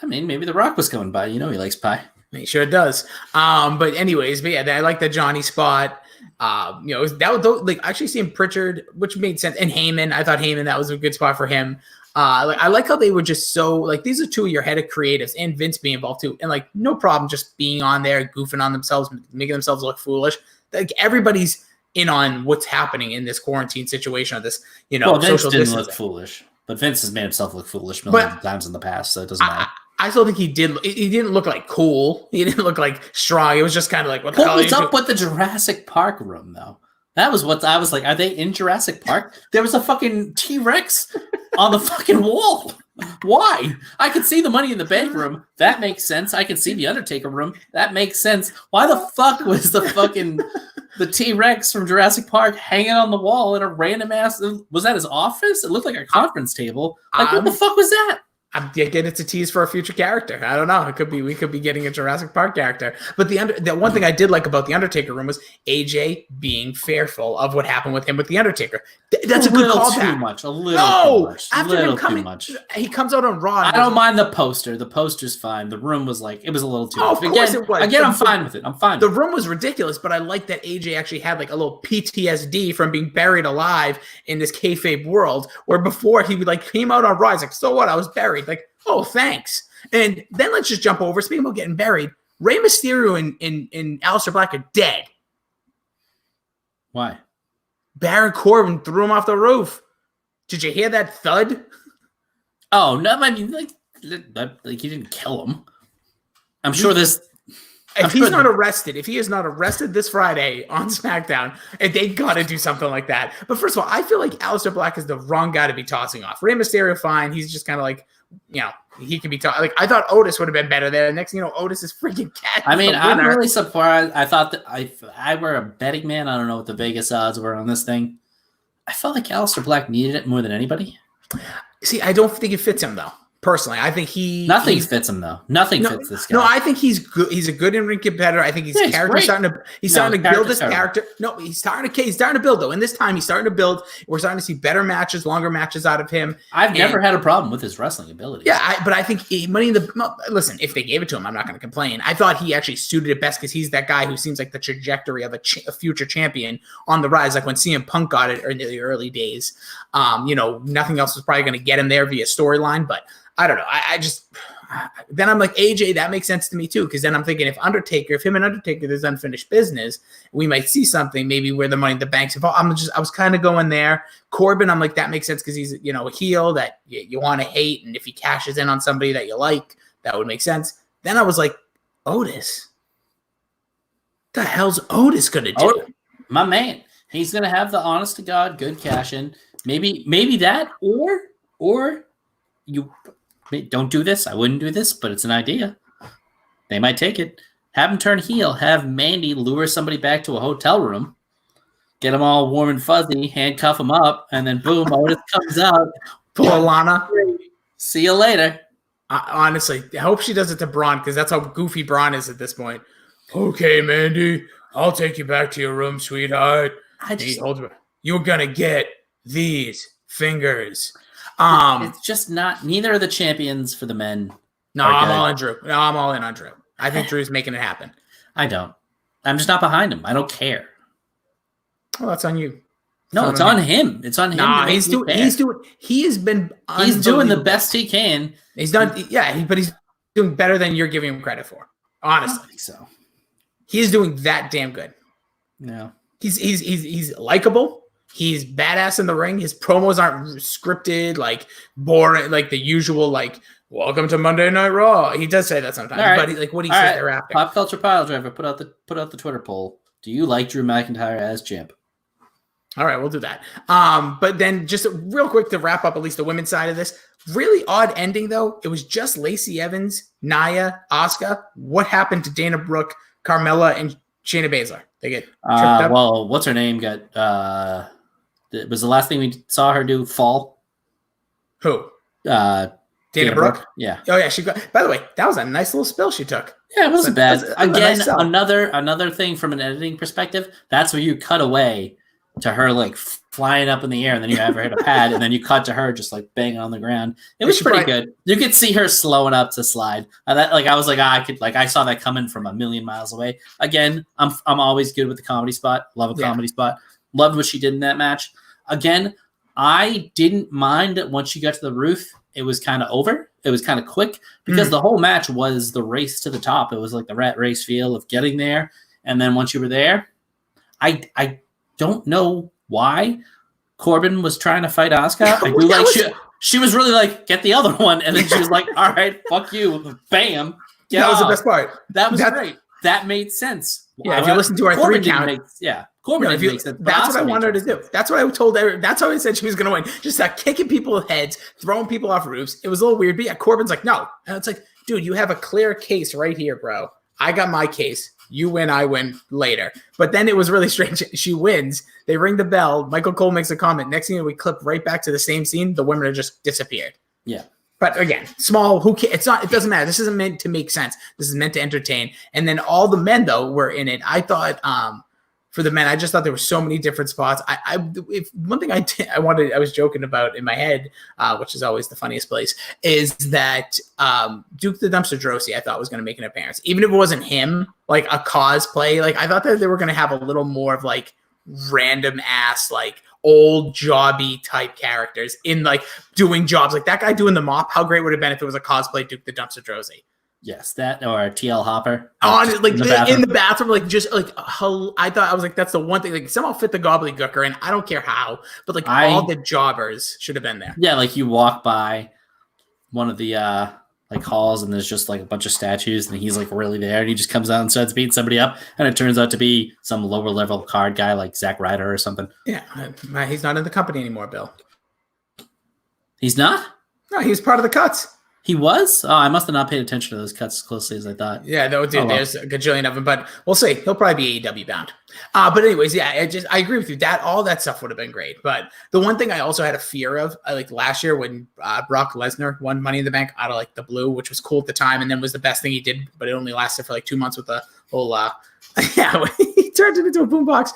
B: I mean, maybe The Rock was coming by. You know, he likes pie.
A: He sure does. But anyways, yeah, I like the Johnny spot. Like actually seeing Pritchard, which made sense, and Heyman. I thought Heyman, that was a good spot for him. I like how they were just so like these are two of your head of creatives and Vince being involved too, and like no problem just being on there, goofing on themselves, making themselves look foolish. Like everybody's in on what's happening in this quarantine situation of this,
B: Well, Vince didn't look foolish, but Vince has made himself look foolish millions of times in the past, so it doesn't matter.
A: I still think he did. He didn't look like cool. He didn't look like strong. It was just kind of like, what the hell?
B: What's up with the Jurassic Park room, though? That was what I was like. Are they in Jurassic Park? There was a fucking T-Rex on the fucking wall. Why? I could see the Money in the Bank room. That makes sense. I can see the Undertaker room. That makes sense. Why the fuck was the T-Rex from Jurassic Park hanging on the wall in a random ass? Was that his office? It looked like a conference table. Like what the fuck was that?
A: Again, it's a tease for a future character. I don't know. We could be getting a Jurassic Park character. But the one thing I did like about the Undertaker room was AJ being fearful of what happened with him with the Undertaker. That's a good callback.
B: A little too much.
A: He comes out on Raw.
B: I don't mind the poster. The poster's fine. The room was like it was a little too much.
A: Of course it was.
B: Again, I'm fine with it. I'm fine.
A: The room was ridiculous, but I like that AJ actually had like a little PTSD from being buried alive in this kayfabe world, where before he would like came out on Raw. He's like, so what? I was buried. Like, oh, thanks. And then let's just jump over. Speaking about getting buried, Rey Mysterio and Aleister Black are dead.
B: Why?
A: Baron Corbin threw him off the roof. Did you hear that thud?
B: Oh, no, I mean, like he didn't kill him. I'm sure this...
A: If he is not arrested this Friday on SmackDown, and they got to do something like that. But first of all, I feel like Aleister Black is the wrong guy to be tossing off. Rey Mysterio, fine. He's just kind of like, he can be like, I thought Otis would have been better there. Next thing you know, Otis is freaking cat.
B: I mean, I'm really surprised. I thought that if I were a betting man, I don't know what the Vegas odds were on this thing. I felt like Aleister Black needed it more than anybody.
A: See, I don't think it fits him though. Personally, I think
B: Nothing fits him though. Nothing fits this guy.
A: No, I think he's good. He's a good in-ring competitor. I think he's starting to build his character. No, he's starting to build though. In this time, he's starting to build. We're starting to see better matches, longer matches out of him.
B: I've never had a problem with his wrestling ability.
A: Yeah, but I think listen, if they gave it to him, I'm not going to complain. I thought he actually suited it best because he's that guy who seems like the trajectory of a future champion on the rise. Like when CM Punk got it in the early days, nothing else was probably going to get him there via storyline, but. I don't know. I just then I'm like AJ. That makes sense to me too, because then I'm thinking if him and Undertaker, there's unfinished business, we might see something maybe where the Money in the Bank's involved. I was kind of going there. Corbin, I'm like that makes sense because he's a heel that you want to hate, and if he cashes in on somebody that you like, that would make sense. Then I was like Otis. What the hell's Otis gonna do?
B: My man, he's gonna have the honest to God good cash in. Maybe that or you. Don't do this. I wouldn't do this, but it's an idea. They might take it. Have him turn heel. Have Mandy lure somebody back to a hotel room. Get them all warm and fuzzy. Handcuff them up. And then boom, Otis comes out.
A: Pull a Lana.
B: See you later.
A: Honestly, I hope she does it to Braun because that's how goofy Braun is at this point. Okay, Mandy. I'll take you back to your room, sweetheart. You're going to get these fingers.
B: It's just not. Neither of the champions for the men.
A: No, I'm all in Drew. No, I'm all in on Drew. I think Drew's making it happen.
B: I don't. I'm just not behind him. I don't care.
A: Well, that's on you.
B: No, it's on him. It's on him.
A: Nah, he's doing
B: the best he can.
A: He's done. Yeah, but he's doing better than you're giving him credit for. Honestly,
B: I don't think so.
A: He's doing that damn good.
B: No,
A: he's likable. He's badass in the ring. His promos aren't scripted, like boring, like the usual, like "Welcome to Monday Night Raw." He does say that sometimes, but what he says thereafter.
B: Pop Culture Pile Driver put out the Twitter poll. Do you like Drew McIntyre as champ?
A: All right, we'll do that. But then just real quick to wrap up at least the women's side of this. Really odd ending though. It was just Lacey Evans, Nia, Asuka. What happened to Dana Brooke, Carmella, and Shayna Baszler? They get tripped up.
B: Well, what's her name got? It was the last thing we saw her do fall.
A: Who?
B: Dana Brooke. Yeah.
A: Oh yeah, she got. By the way, that was a nice little spill she took.
B: Yeah, it wasn't bad. Again, another thing from an editing perspective. That's where you cut away to her like flying up in the air, and then you have her hit a pad, and then you cut to her just like banging on the ground. It was pretty good. You could see her slowing up to slide. I saw that coming from a million miles away. Again, I'm always good with the comedy spot. Love a comedy spot. Loved what she did in that match. Again, I didn't mind once she got to the roof. It was kind of over. It was kind of quick because the whole match was the race to the top. It was like the rat race feel of getting there. And then once you were there, I don't know why Corbin was trying to fight Asuka. I do like she was really like, get the other one. And then she was like, all right, fuck you. Bam.
A: That was the best part.
B: That was great. That made sense.
A: Yeah, if you listen to our
B: Corbin
A: 3 count.
B: Corbin makes sense.
A: That's what I wanted her to do. That's what I told her. That's how I said she was going to win. Just kicking people's heads, throwing people off roofs. It was a little weird. But yeah, Corbin's like, no. And it's like, dude, you have a clear case right here, bro. I got my case. You win, I win later. But then it was really strange. She wins. They ring the bell. Michael Cole makes a comment. Next thing we clip right back to the same scene. The women have just disappeared.
B: Yeah.
A: But again, small, who cares? It's not, it doesn't matter. This isn't meant to make sense. This is meant to entertain. And then all the men, though, were in it. I thought, for the men, I just thought there were so many different spots. If one thing I was joking about in my head, which is always the funniest place, is that Duke the Dumpster Drosy, I thought was going to make an appearance. Even if it wasn't him, like a cosplay, like I thought that they were going to have a little more of like random ass, like old jobby type characters in like doing jobs. Like that guy doing the mop, how great would it have been if it was a cosplay Duke the Dumpster Drosy?
B: Yes, that or TL Hopper.
A: Honestly, like in the bathroom, like just like I thought I was like, that's the one thing. Like somehow fit the gobbledygooker, and I don't care how, but like all the jobbers should have been there.
B: Yeah, like you walk by one of the like halls, and there's just like a bunch of statues, and he's like really there, and he just comes out and starts beating somebody up, and it turns out to be some lower level card guy like Zack Ryder or something.
A: Yeah, he's not in the company anymore, Bill.
B: He's not?
A: No, he was part of the cuts.
B: He was? Oh, I must have not paid attention to those cuts as closely as I thought.
A: Yeah, though, dude, there's a gajillion of them, but we'll see. He'll probably be AEW bound. But anyways, yeah, I agree with you. All that stuff would have been great. But the one thing I also had a fear of, like last year when Brock Lesnar won Money in the Bank out of like the blue, which was cool at the time, and then was the best thing he did, but it only lasted for like 2 months with the whole when he turned it into a boombox.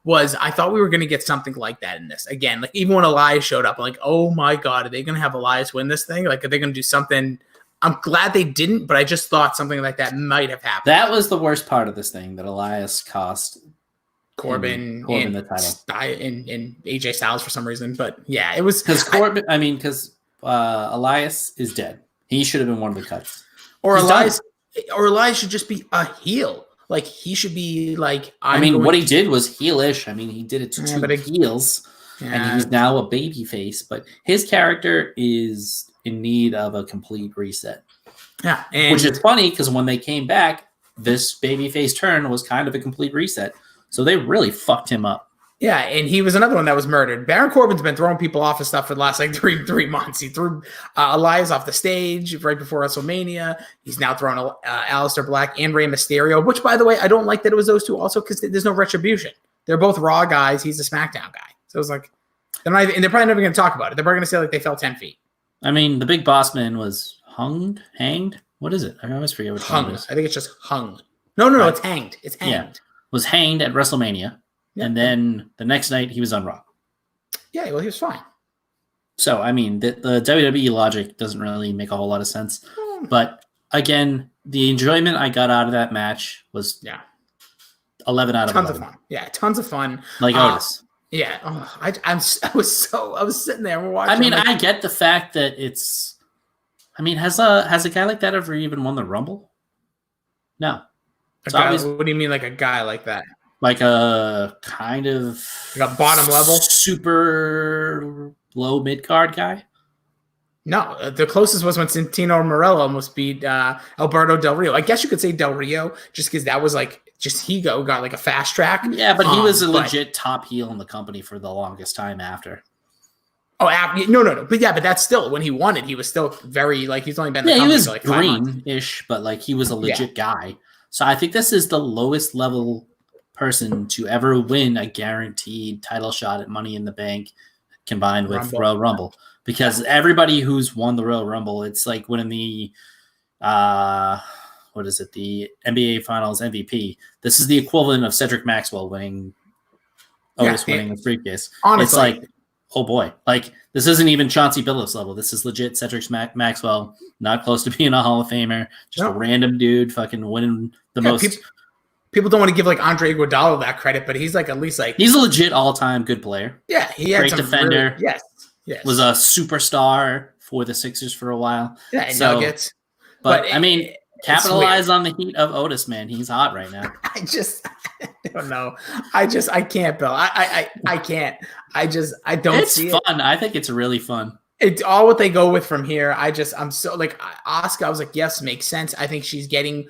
A: Was I thought we were going to get something like that in this again? Like even when Elias showed up, I'm like, oh my god, are they going to have Elias win this thing? Like, are they going to do something? I'm glad they didn't, but I just thought something like that might have happened.
B: That was the worst part of this thing, that Elias cost
A: Corbin
B: the title
A: and AJ Styles for some reason. But yeah, it was
B: because Elias is dead. He should have been one of the cuts.
A: Or Elias should just be a heel. Like he should be like.
B: What he did was heelish. He did it to two heels, and he's now a baby face. But his character is in need of a complete reset.
A: Yeah,
B: which is funny because when they came back, this babyface turn was kind of a complete reset. So they really fucked him up.
A: Yeah, and he was another one that was murdered. Baron Corbin's been throwing people off of stuff for the last like three months. He threw Elias off the stage right before WrestleMania. He's now throwing Aleister Black and Rey Mysterio, which, by the way, I don't like that it was those two also because there's no retribution. They're both Raw guys. He's a SmackDown guy. So it was like, they're probably never going to talk about it. They're probably going to say like they fell 10 feet.
B: The big boss man was hanged? What is it? I always forget what
A: hung.
B: It is.
A: I think it's just hung. No, right. It's hanged. It's hanged.
B: Yeah. Was hanged at WrestleMania. And then the next night he was on Raw.
A: Yeah, well, he was fine.
B: So, the WWE logic doesn't really make a whole lot of sense. But again, the enjoyment I got out of that match was 11 out of 11.
A: Tons of fun. Yeah, tons of fun.
B: Like Otis.
A: Yeah. Oh, I was sitting there and watching.
B: I get the fact that it's. Has a guy like that ever even won the Rumble? No.
A: What do you mean, like a guy like that?
B: Like a kind of
A: like a bottom level,
B: super low mid card guy.
A: No, the closest was when Santino Marella almost beat Alberto Del Rio. I guess you could say Del Rio, just because that was like he got like a fast track.
B: Yeah, but he was a legit top heel in the company for the longest time after.
A: Oh, no. But that's still when he won it. He was still very like he's only been in the company for like 5 months.
B: Green-ish, but like he was a legit guy. So I think this is the lowest level person to ever win a guaranteed title shot at Money in the Bank combined with Royal Rumble, because everybody who's won the Royal Rumble, it's like winning the the NBA Finals MVP. This is the equivalent of Cedric Maxwell winning winning the briefcase.
A: Honestly,
B: it's like, oh boy, like this isn't even Chauncey Billups level. This is legit Cedric Maxwell, not close to being a Hall of Famer, just a random dude fucking winning the most.
A: People don't want to give like Andre Iguodala that credit, but he's like at least like
B: he's a legit all-time good player.
A: Yeah, he had
B: great defender.
A: Really, yes,
B: was a superstar for the Sixers for a while.
A: Yeah, and Nuggets.
B: But capitalize on the heat of Otis, man. He's hot right now.
A: I don't know. I can't, Bill. I can't. I don't see it.
B: It's fun. I think it's really fun.
A: It's all what they go with from here. I'm so like Asuka. I was like, yes, makes sense. I think she's getting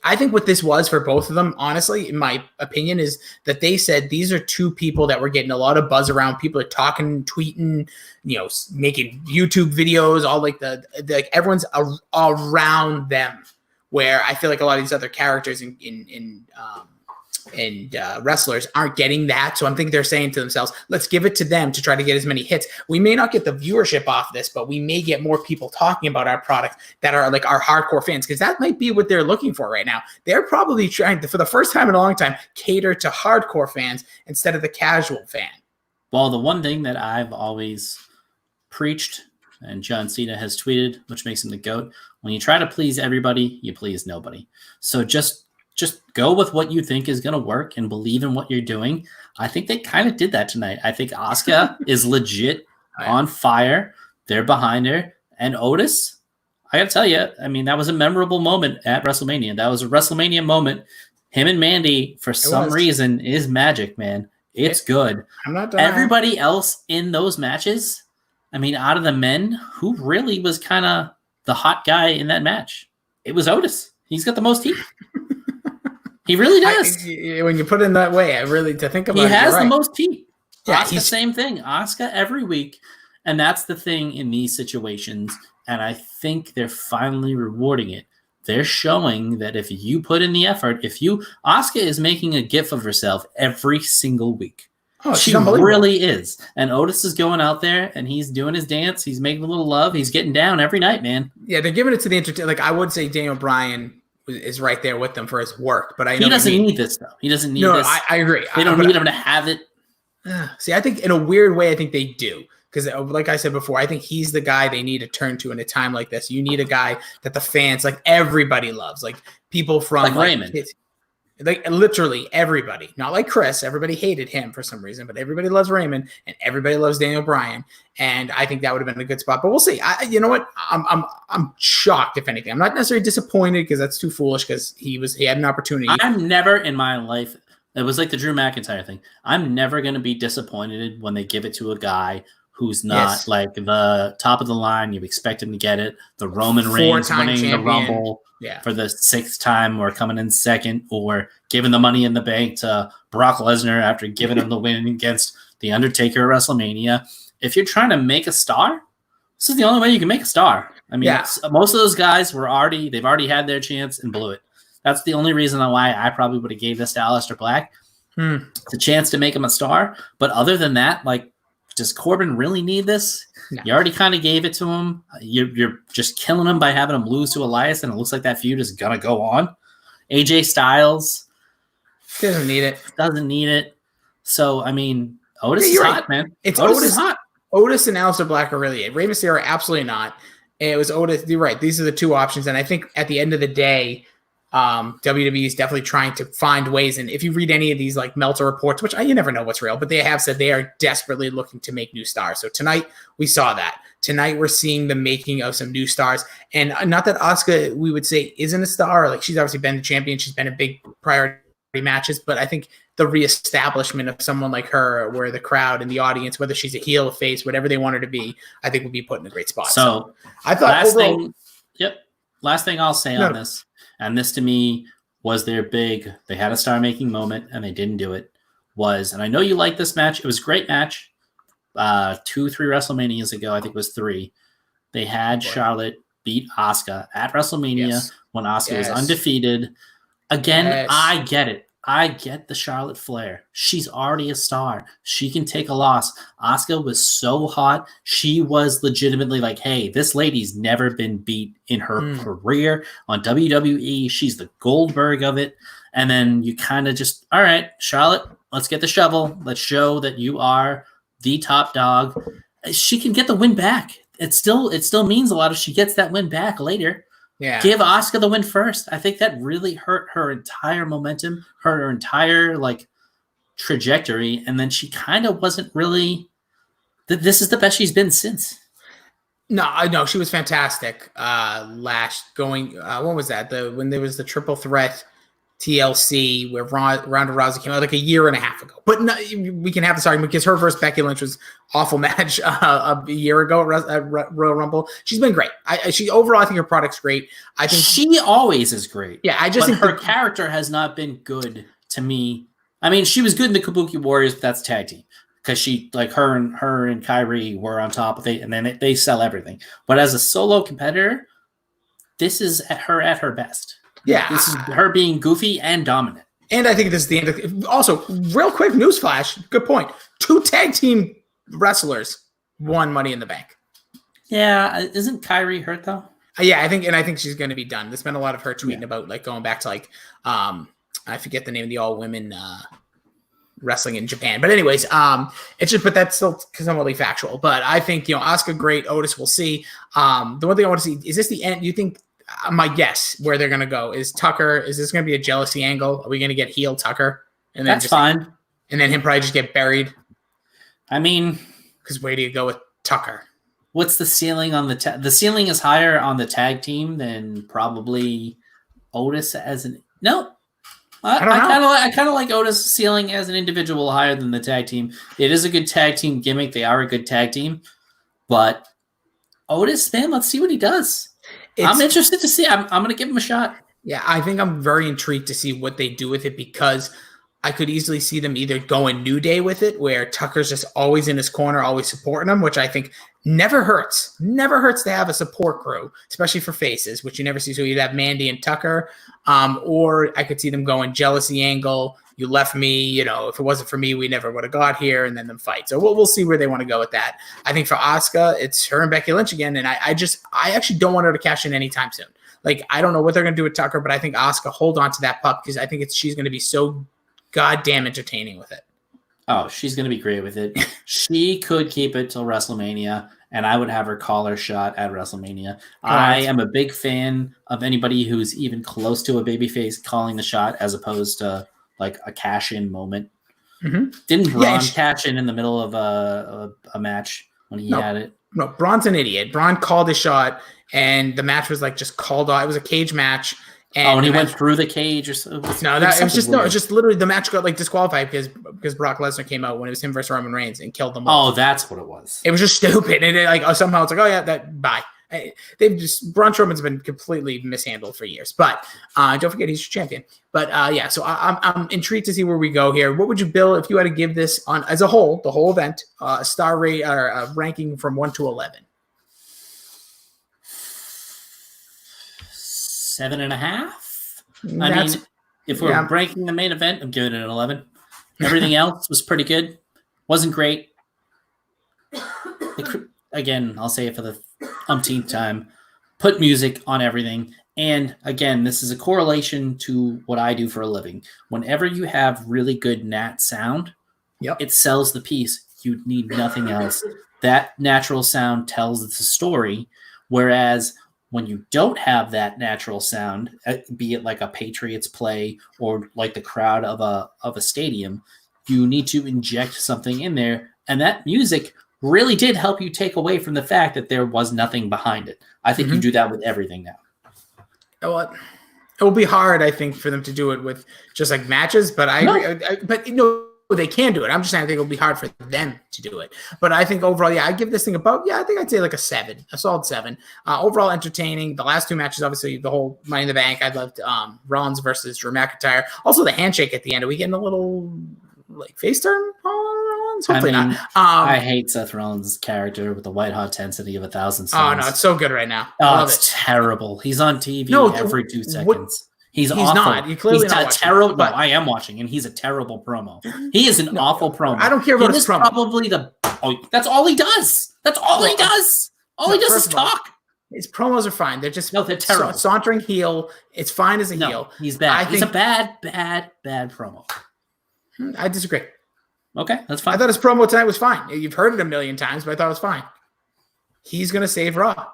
A: I think what this was for both of them, honestly, in my opinion, is that they said these are two people that were getting a lot of buzz around. People are talking, tweeting, making YouTube videos, all like like everyone's around them. Where I feel like a lot of these other characters and wrestlers aren't getting that. So I think they're saying to themselves, let's give it to them to try to get as many hits. We may not get the viewership off this, but we may get more people talking about our product that are like our hardcore fans, because that might be what they're looking for right now. They're probably trying to, for the first time in a long time, cater to hardcore fans instead of the casual fan.
B: Well, the one thing that I've always preached, and John Cena has tweeted, which makes him the GOAT, when you try to please everybody, you please nobody. So just go with what you think is going to work and believe in what you're doing. I think they kind of did that tonight. I think Asuka is legit on fire. They're behind her. And Otis, I got to tell you, that was a memorable moment at WrestleMania. That was a WrestleMania moment. Him and Mandy, for some reason, is magic, man. It's good.
A: I'm not done.
B: Everybody else in those matches, out of the men, who really was kind of the hot guy in that match? It was Otis. He's got the most heat. He really does.
A: When you put it in that way, to think about it,
B: he has the most heat.
A: Yeah,
B: Asuka, same thing. Asuka every week. And that's the thing in these situations And I think they're finally rewarding it. They're showing that if you put in the effort, Asuka is making a gif of herself every single week.
A: Oh,
B: she really is. And Otis is going out there and he's doing his dance. He's making a little love. He's getting down every night, man.
A: Yeah, they're giving it to the entertainment. Like I would say, Daniel Bryan is right there with them for his work, but
B: he doesn't need this though. He doesn't need this.
A: I agree.
B: They don't need him to have it.
A: See, I think in a weird way, I think they do. Because, like I said before, I think he's the guy they need to turn to in a time like this. You need a guy that the fans, like everybody loves, like people from
B: like Raymond.
A: Like literally everybody, not like Chris. Everybody hated him for some reason, but everybody loves Raymond and everybody loves Daniel Bryan. And I think that would have been a good spot. But we'll see. You know what? I'm shocked, if anything. I'm not necessarily disappointed because that's too foolish because he had an opportunity.
B: I'm never in my life. It was like the Drew McIntyre thing. I'm never going to be disappointed when they give it to a guy who's not like the top of the line. You expect him to get it. The Roman Reigns winning champion. The Rumble for the 6th time, or coming in 2nd, or giving the Money in the Bank to Brock Lesnar after giving him the win against The Undertaker at WrestleMania. If you're trying to make a star, this is the only way you can make a star. I mean, most of those guys they've already had their chance and blew it. That's the only reason why I probably would have gave this to Aleister Black. It's a chance to make him a star. But other than that, like, does Corbin really need this? No. You already kind of gave it to him. You're just killing him by having him lose to Elias, and it looks like that feud is going to go on. AJ Styles
A: doesn't need it.
B: So, I mean, Otis is hot, man. Otis is hot.
A: Otis and Aleister Black are really it. Rey Mysterio, absolutely not. It was Otis. You're right. These are the two options. And I think at the end of the day, WWE is definitely trying to find ways. And if you read any of these like Meltzer reports, which you never know what's real, but they have said they are desperately looking to make new stars. So tonight we saw that. Tonight we're seeing the making of some new stars. And not that Asuka, we would say, isn't a star. Like, she's obviously been the champion. She's been a big priority matches. But I think the reestablishment of someone like her, where the crowd and the audience, whether she's a heel, a face, whatever they want her to be, I think would be put in a great spot.
B: So
A: I thought
B: last thing I'll say on this. And this to me was their big, they had a star-making moment and they didn't do it, and I know you like this match. It was a great match 2-3 WrestleManias ago. I think it was 3. They had Charlotte beat Asuka at WrestleMania when Asuka was undefeated. Again, I get it. I get the Charlotte flair. She's already a star. She can take a loss. Asuka was so hot. She was legitimately like, hey, this lady's never been beat in her career on WWE. She's the Goldberg of it. And then you kind of just, all right, Charlotte, let's get the shovel. Let's show that you are the top dog. She can get the win back. It still means a lot if she gets that win back later. Yeah. Give Asuka the win first. I think that really hurt her entire momentum, her entire like trajectory, and then she kind of wasn't really. This is the best she's been since.
A: No, I know she was fantastic. When was that? When there was the triple threat TLC where Ronda Rousey came out like a year and a half ago. But no, we can have this argument because her versus Becky Lynch was awful match a year ago at Royal Rumble. She's been great. She overall, I think her product's great. I think
B: she always is great.
A: Yeah, I just think
B: her character has not been good to me. I mean, she was good in the Kabuki Warriors, but that's tag team because she like her and Kyrie were on top of it, and then they sell everything. But as a solo competitor, this is her at her best.
A: Yeah.
B: This is her being goofy and dominant.
A: And I think this is the end of also, real quick newsflash, good point. 2 tag team wrestlers won Money in the Bank.
B: Yeah, isn't Kyrie hurt though?
A: Yeah, I think she's going to be done. There's been a lot of her tweeting about like going back to like I forget the name of the all women wrestling in Japan. But anyways, it's just, but that's still somewhat factual. But I think, Asuka great, Otis we'll see. The one thing I want to see, is this the end? You think? My guess where they're going to go is Tucker. Is this going to be a jealousy angle? Are we going to get heel Tucker? And then
B: that's fine.
A: And then him probably just get buried.
B: I mean,
A: because where do you go with Tucker?
B: What's the ceiling on the ceiling is higher on the tag team than probably Otis as an no. I kind of like Otis' ceiling as an individual higher than the tag team. It is a good tag team gimmick. They are a good tag team, but Otis, man, let's see what he does. I'm interested to see. I'm going to give him a shot.
A: Yeah, I think I'm very intrigued to see what they do with it because I could easily see them either going New Day with it, where Tucker's just always in his corner, always supporting him, which I think never hurts. Never hurts to have a support crew, especially for faces, which you never see. So you'd have Mandy and Tucker, or I could see them going jealousy angle. You left me, if it wasn't for me, we never would have got here, and then them fight. So we'll see where they want to go with that. I think for Asuka, it's her and Becky Lynch again, and I actually don't want her to cash in anytime soon. Like, I don't know what they're going to do with Tucker, but I think Asuka hold on to that pup because I think she's going to be so goddamn entertaining with it.
B: Oh, she's going to be great with it. She could keep it till WrestleMania, and I would have her call her shot at WrestleMania. I am a big fan of anybody who's even close to a babyface calling the shot as opposed to like a cash-in moment. Mm-hmm. Didn't Braun cash in the middle of a match when he had it?
A: No, Braun's an idiot. Braun called his shot, and the match was like just called off. It was a cage match.
B: And he went through the cage or something.
A: It was just literally the match got like disqualified because Brock Lesnar came out when it was him versus Roman Reigns and killed them all.
B: Oh, that's what it was.
A: It was just stupid, and somehow it's like, oh yeah, bye. Braun Strowman's been completely mishandled for years, but don't forget he's your champion. But yeah, so I'm intrigued to see where we go here. What would you, Bill, if you had to give this on as a whole, the whole event, a star rate or a ranking from 1 to 11?
B: 7.5. I mean, if we're ranking the main event, I'm giving it an 11. Everything else was pretty good. Wasn't great. Again, I'll say it for the umpteenth time. Put music on everything. And again, this is a correlation to what I do for a living. Whenever you have really good nat sound, it sells the piece. You need nothing else. That natural sound tells the story. Whereas when you don't have that natural sound, be it like a Patriots play or like the crowd of a stadium, you need to inject something in there. And that music really did help you take away from the fact that there was nothing behind it. I think you do that with everything now.
A: Well, it will be hard, I think, for them to do it with just like matches, but I agree. But they can do it. I'm just saying I think it'll be hard for them to do it. But I think overall, I give this thing I think I'd say like a 7, a solid 7. Overall entertaining. The last two matches, obviously, the whole Money in the Bank. I loved Rollins versus Drew McIntyre. Also, the handshake at the end. Are we getting a little like face turn on Rollins? Hopefully not.
B: I hate Seth Rollins' character with the white hot intensity of 1,000 suns.
A: Oh no, it's so good right now.
B: Oh, it's terrible. He's on TV every 2 seconds. He's awful.
A: Not. He's clearly not
B: terrible. No, I am watching, and he's a terrible promo. He is an awful promo.
A: I don't care about his promo.
B: Probably that's all he does. That's all he does. All he does is talk.
A: His promos are fine. They're just
B: they're terrible.
A: Sauntering heel. It's fine as a heel.
B: He's bad. He's a bad promo.
A: I disagree.
B: Okay, that's fine.
A: I thought his promo tonight was fine. You've heard it a million times, but I thought it was fine. He's gonna save Raw.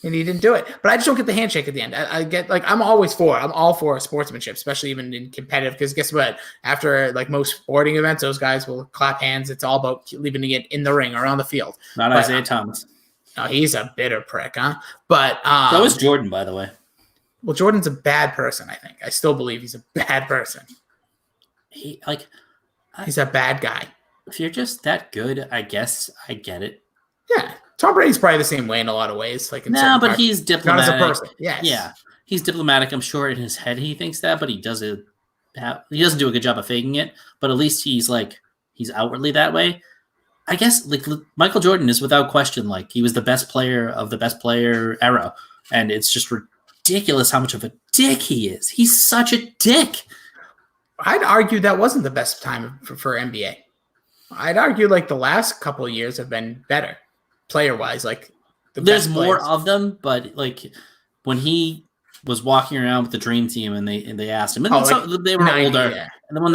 A: And he didn't do it. But I just don't get the handshake at the end. I get I'm all for sportsmanship, especially even in competitive, because guess what? After like most sporting events, those guys will clap hands. It's all about leaving it in the ring or on the field.
B: Not Isaiah Thomas.
A: No, he's a bitter prick, huh? But
B: so is Jordan, by the way.
A: Well, Jordan's a bad person, I think. I still believe he's a bad person.
B: He's
A: a bad guy.
B: If you're just that good, I guess I get it.
A: Yeah. Tom Brady's probably the same way in a lot of ways. But
B: he's diplomatic.
A: Not as a person. Yes.
B: Yeah. He's diplomatic. I'm sure in his head he thinks that, but he doesn't do a good job of faking it. But at least he's outwardly that way. I guess like Michael Jordan is without question he was the best player of the best player era. And it's just ridiculous how much of a dick he is. He's such a dick.
A: I'd argue that wasn't the best time for NBA. I'd argue the last couple of years have been better. Player-wise,
B: there's more of them, but when he was walking around with the dream team and they asked him, and they were 90, older, yeah. And then when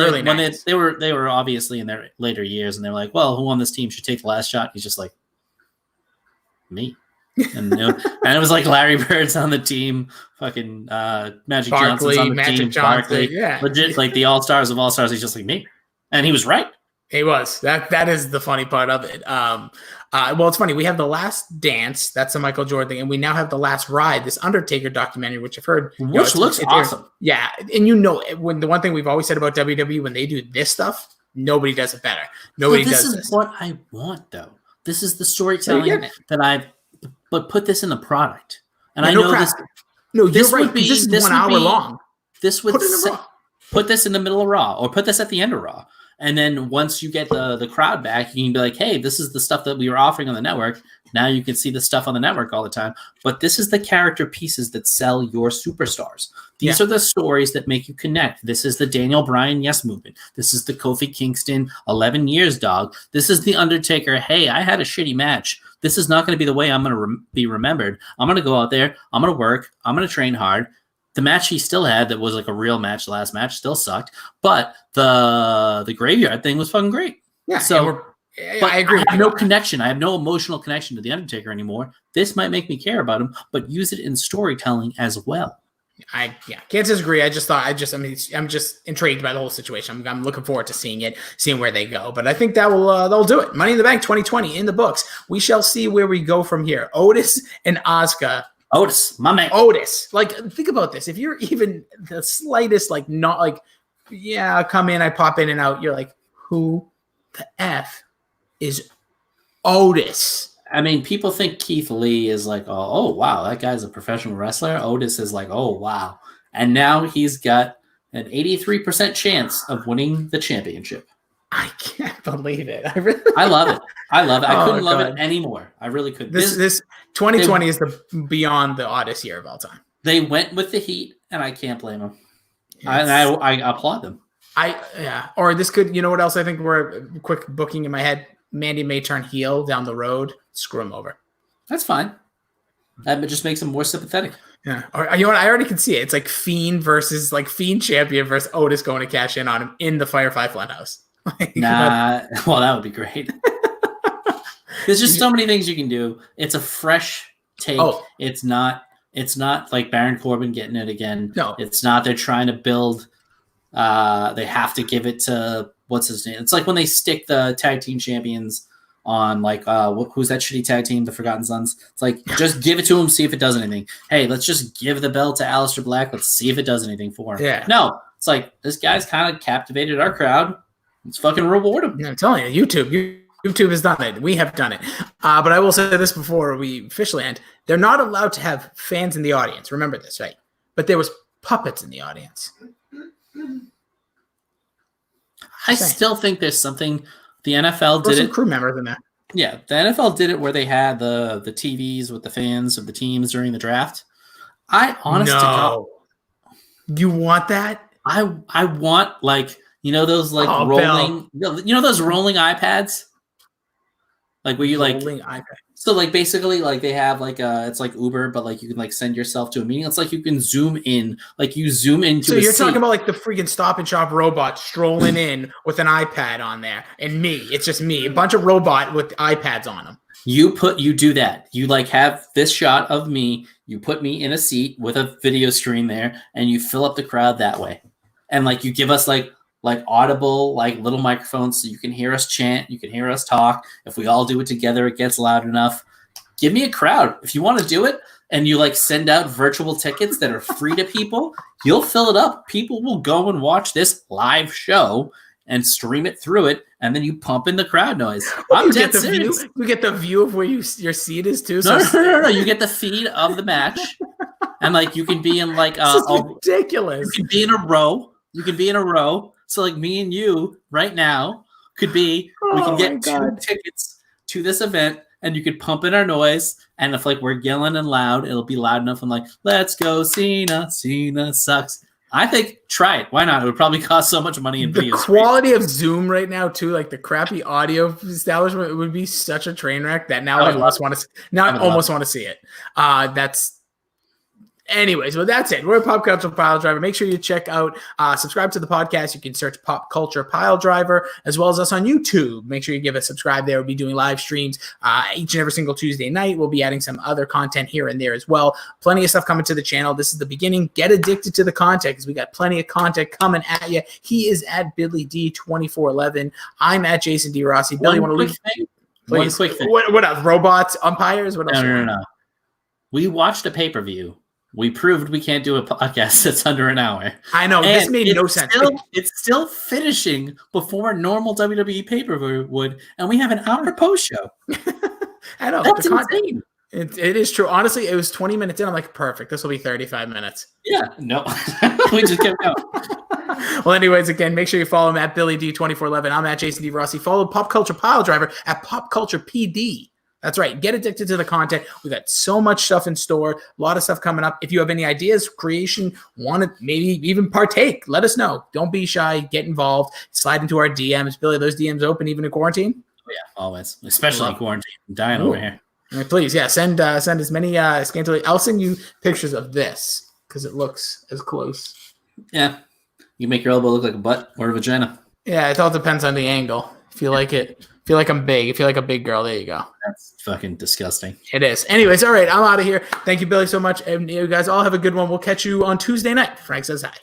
B: they were obviously in their later years, and they were like, well, who on this team should take the last shot? He's just like, me. And, and it was Larry Bird's on the team, fucking Magic Johnson's on the team, Barkley,
A: yeah,
B: legit the all-stars of all-stars. He's just like me, and he was right.
A: He was. That is the funny part of it. Well, it's funny. We have The Last Dance. That's a Michael Jordan thing. And we now have The Last Ride, this Undertaker documentary, which I've heard.
B: Which looks awesome.
A: Yeah. And when the one thing we've always said about WWE, when they do this stuff, nobody does it better. Nobody does this.
B: This is what I want, though. This is the storytelling but put this in a product. And I know this.
A: No, you're right. This is 1 hour long.
B: This would put this in the middle of Raw or put this at the end of Raw. And then once you get the crowd back, you can be like, hey, this is the stuff that we were offering on the network. Now you can see the stuff on the network all the time. But this is the character pieces that sell your superstars. These are the stories that make you connect. This is the Daniel Bryan Yes movement. This is the Kofi Kingston 11 years dog. This is the Undertaker. Hey, I had a shitty match. This is not going to be the way I'm going to be remembered. I'm going to go out there. I'm going to work. I'm going to train hard. The match he still had that was like a real match, the last match, still sucked. But the graveyard thing was fucking great.
A: Yeah.
B: So
A: I agree.
B: I have no connection. I have no emotional connection to the Undertaker anymore. This might make me care about him, but use it in storytelling as well.
A: I can't disagree. I'm just intrigued by the whole situation. I'm looking forward to seeing where they go. But I think that'll do it. Money in the Bank 2020 in the books. We shall see where we go from here. Otis and Asuka.
B: Otis, my man.
A: Otis. Like, think about this. If you're even the slightest, like, not like, yeah, come in, I pop in and out. You're like, who the F is Otis?
B: I mean, people think Keith Lee is like, oh, wow, that guy's a professional wrestler. Otis is like, oh, wow. And now he's got an 83% chance of winning the championship.
A: I can't believe it.
B: I love it. I couldn't love it anymore. I really couldn't.
A: This 2020 is the beyond the oddest year of all time.
B: They went with the heat, and I can't blame them. I applaud them.
A: Or this could, you know what else I think we're quick booking in my head? Mandy may turn heel down the road. Screw him over.
B: That's fine. That just makes him more sympathetic.
A: Yeah. Or you know what? I already can see it. It's like Fiend champion versus Otis going to cash in on him in the Firefly Funhouse.
B: Well, that would be great. There's just so many things you can do. It's a fresh take. It's not like Baron Corbin getting it again.
A: No,
B: it's not. They're trying to build. They have to give it to what's his name. It's like when they stick the tag team champions on like who's that shitty tag team, the Forgotten Sons. It's like just give it to him, see if it does anything. Hey, let's just give the belt to Aleister Black. Let's see if it does anything for him.
A: Yeah.
B: No, it's like this guy's kind of captivated our crowd. Let's fucking reward him.
A: I'm telling you, YouTube has done it. We have done it. But I will say this before we officially end. They're not allowed to have fans in the audience. Remember this, right? But there was puppets in the audience.
B: I still think there's something. The NFL did it.
A: Crew members in there.
B: Yeah, the NFL did it where they had the TVs with the fans of the teams during the draft. I honestly
A: you want that?
B: I want like those like rolling those rolling iPads, like where you rolling iPad. So like basically like they have like it's like Uber, but like you can like send yourself to a meeting. It's like you can zoom in, like you zoom into.
A: So you're talking about like the freaking Stop and Shop robot strolling in with an iPad on there, and me. It's just me, a bunch of robot with iPads on them. You
B: do that. You like have this shot of me. You put me in a seat with a video screen there, and you fill up the crowd that way, and like you give us like audible, like little microphones so you can hear us chant, you can hear us talk. If we all do it together, it gets loud enough. Give me a crowd. If you want to do it and you like send out virtual tickets that are free to people, you'll fill it up. People will go and watch this live show and stream it through it, and then you pump in the crowd noise. I'm dead serious.
A: You get the view of where your seat is too.
B: No. You get the feed of the match, and like you can be in like
A: ridiculous.
B: You can be in a row. So like me and you right now could be, we can get 2 tickets to this event and you could pump in our noise. And if like we're yelling and loud, it'll be loud enough and like, let's go Cena sucks. I think try it. Why not? It would probably cost so much money in video.
A: The quality of Zoom right now too, like the crappy audio establishment, it would be such a train wreck that now I almost want to see it. Anyways, well, that's it. We're Pop Culture Pile Driver. Make sure you check out, subscribe to the podcast. You can search Pop Culture Pile Driver, as well as us on YouTube. Make sure you give us subscribe there. We'll be doing live streams each and every single Tuesday night. We'll be adding some other content here and there as well. Plenty of stuff coming to the channel. This is the beginning. Get addicted to the content because we got plenty of content coming at you. He is at Billy D2411. I'm at Jason D. Rossi. Billy, you want to leave?
B: One quick thing.
A: What else? Robots, umpires? What else?
B: No. We watched a pay-per-view. We proved we can't do a podcast that's under an hour.
A: I know. This made no sense.
B: It's still finishing before a normal WWE pay-per-view would, and we have an hour post show.
A: I know.
B: That's insane.
A: It is true. Honestly, it was 20 minutes in. I'm like, perfect. This will be 35 minutes.
B: Yeah, no, we just kept going.
A: Well, anyways, again, make sure you follow him at Billy D2411. I'm at Jason D Rossi. Follow Pop Culture Pile Driver at Pop Culture PD. That's right. Get addicted to the content. We got so much stuff in store. A lot of stuff coming up. If you have any ideas, creation, want to maybe even partake, let us know. Don't be shy. Get involved. Slide into our DMs. Billy, those DMs open even in quarantine?
B: Oh, yeah, always, especially in quarantine. I'm dying over here.
A: Please, yeah, send as many scantily. I'll send you pictures of this because it looks as close.
B: Yeah, you make your elbow look like a butt or a vagina.
A: Yeah, it all depends on the angle. If you like it, feel like I'm big. If you like a big girl, there you go.
B: That's fucking disgusting.
A: It is. Anyways, all right, I'm out of here. Thank you, Billy, so much, and you guys all have a good one. We'll catch you on Tuesday night. Frank says hi.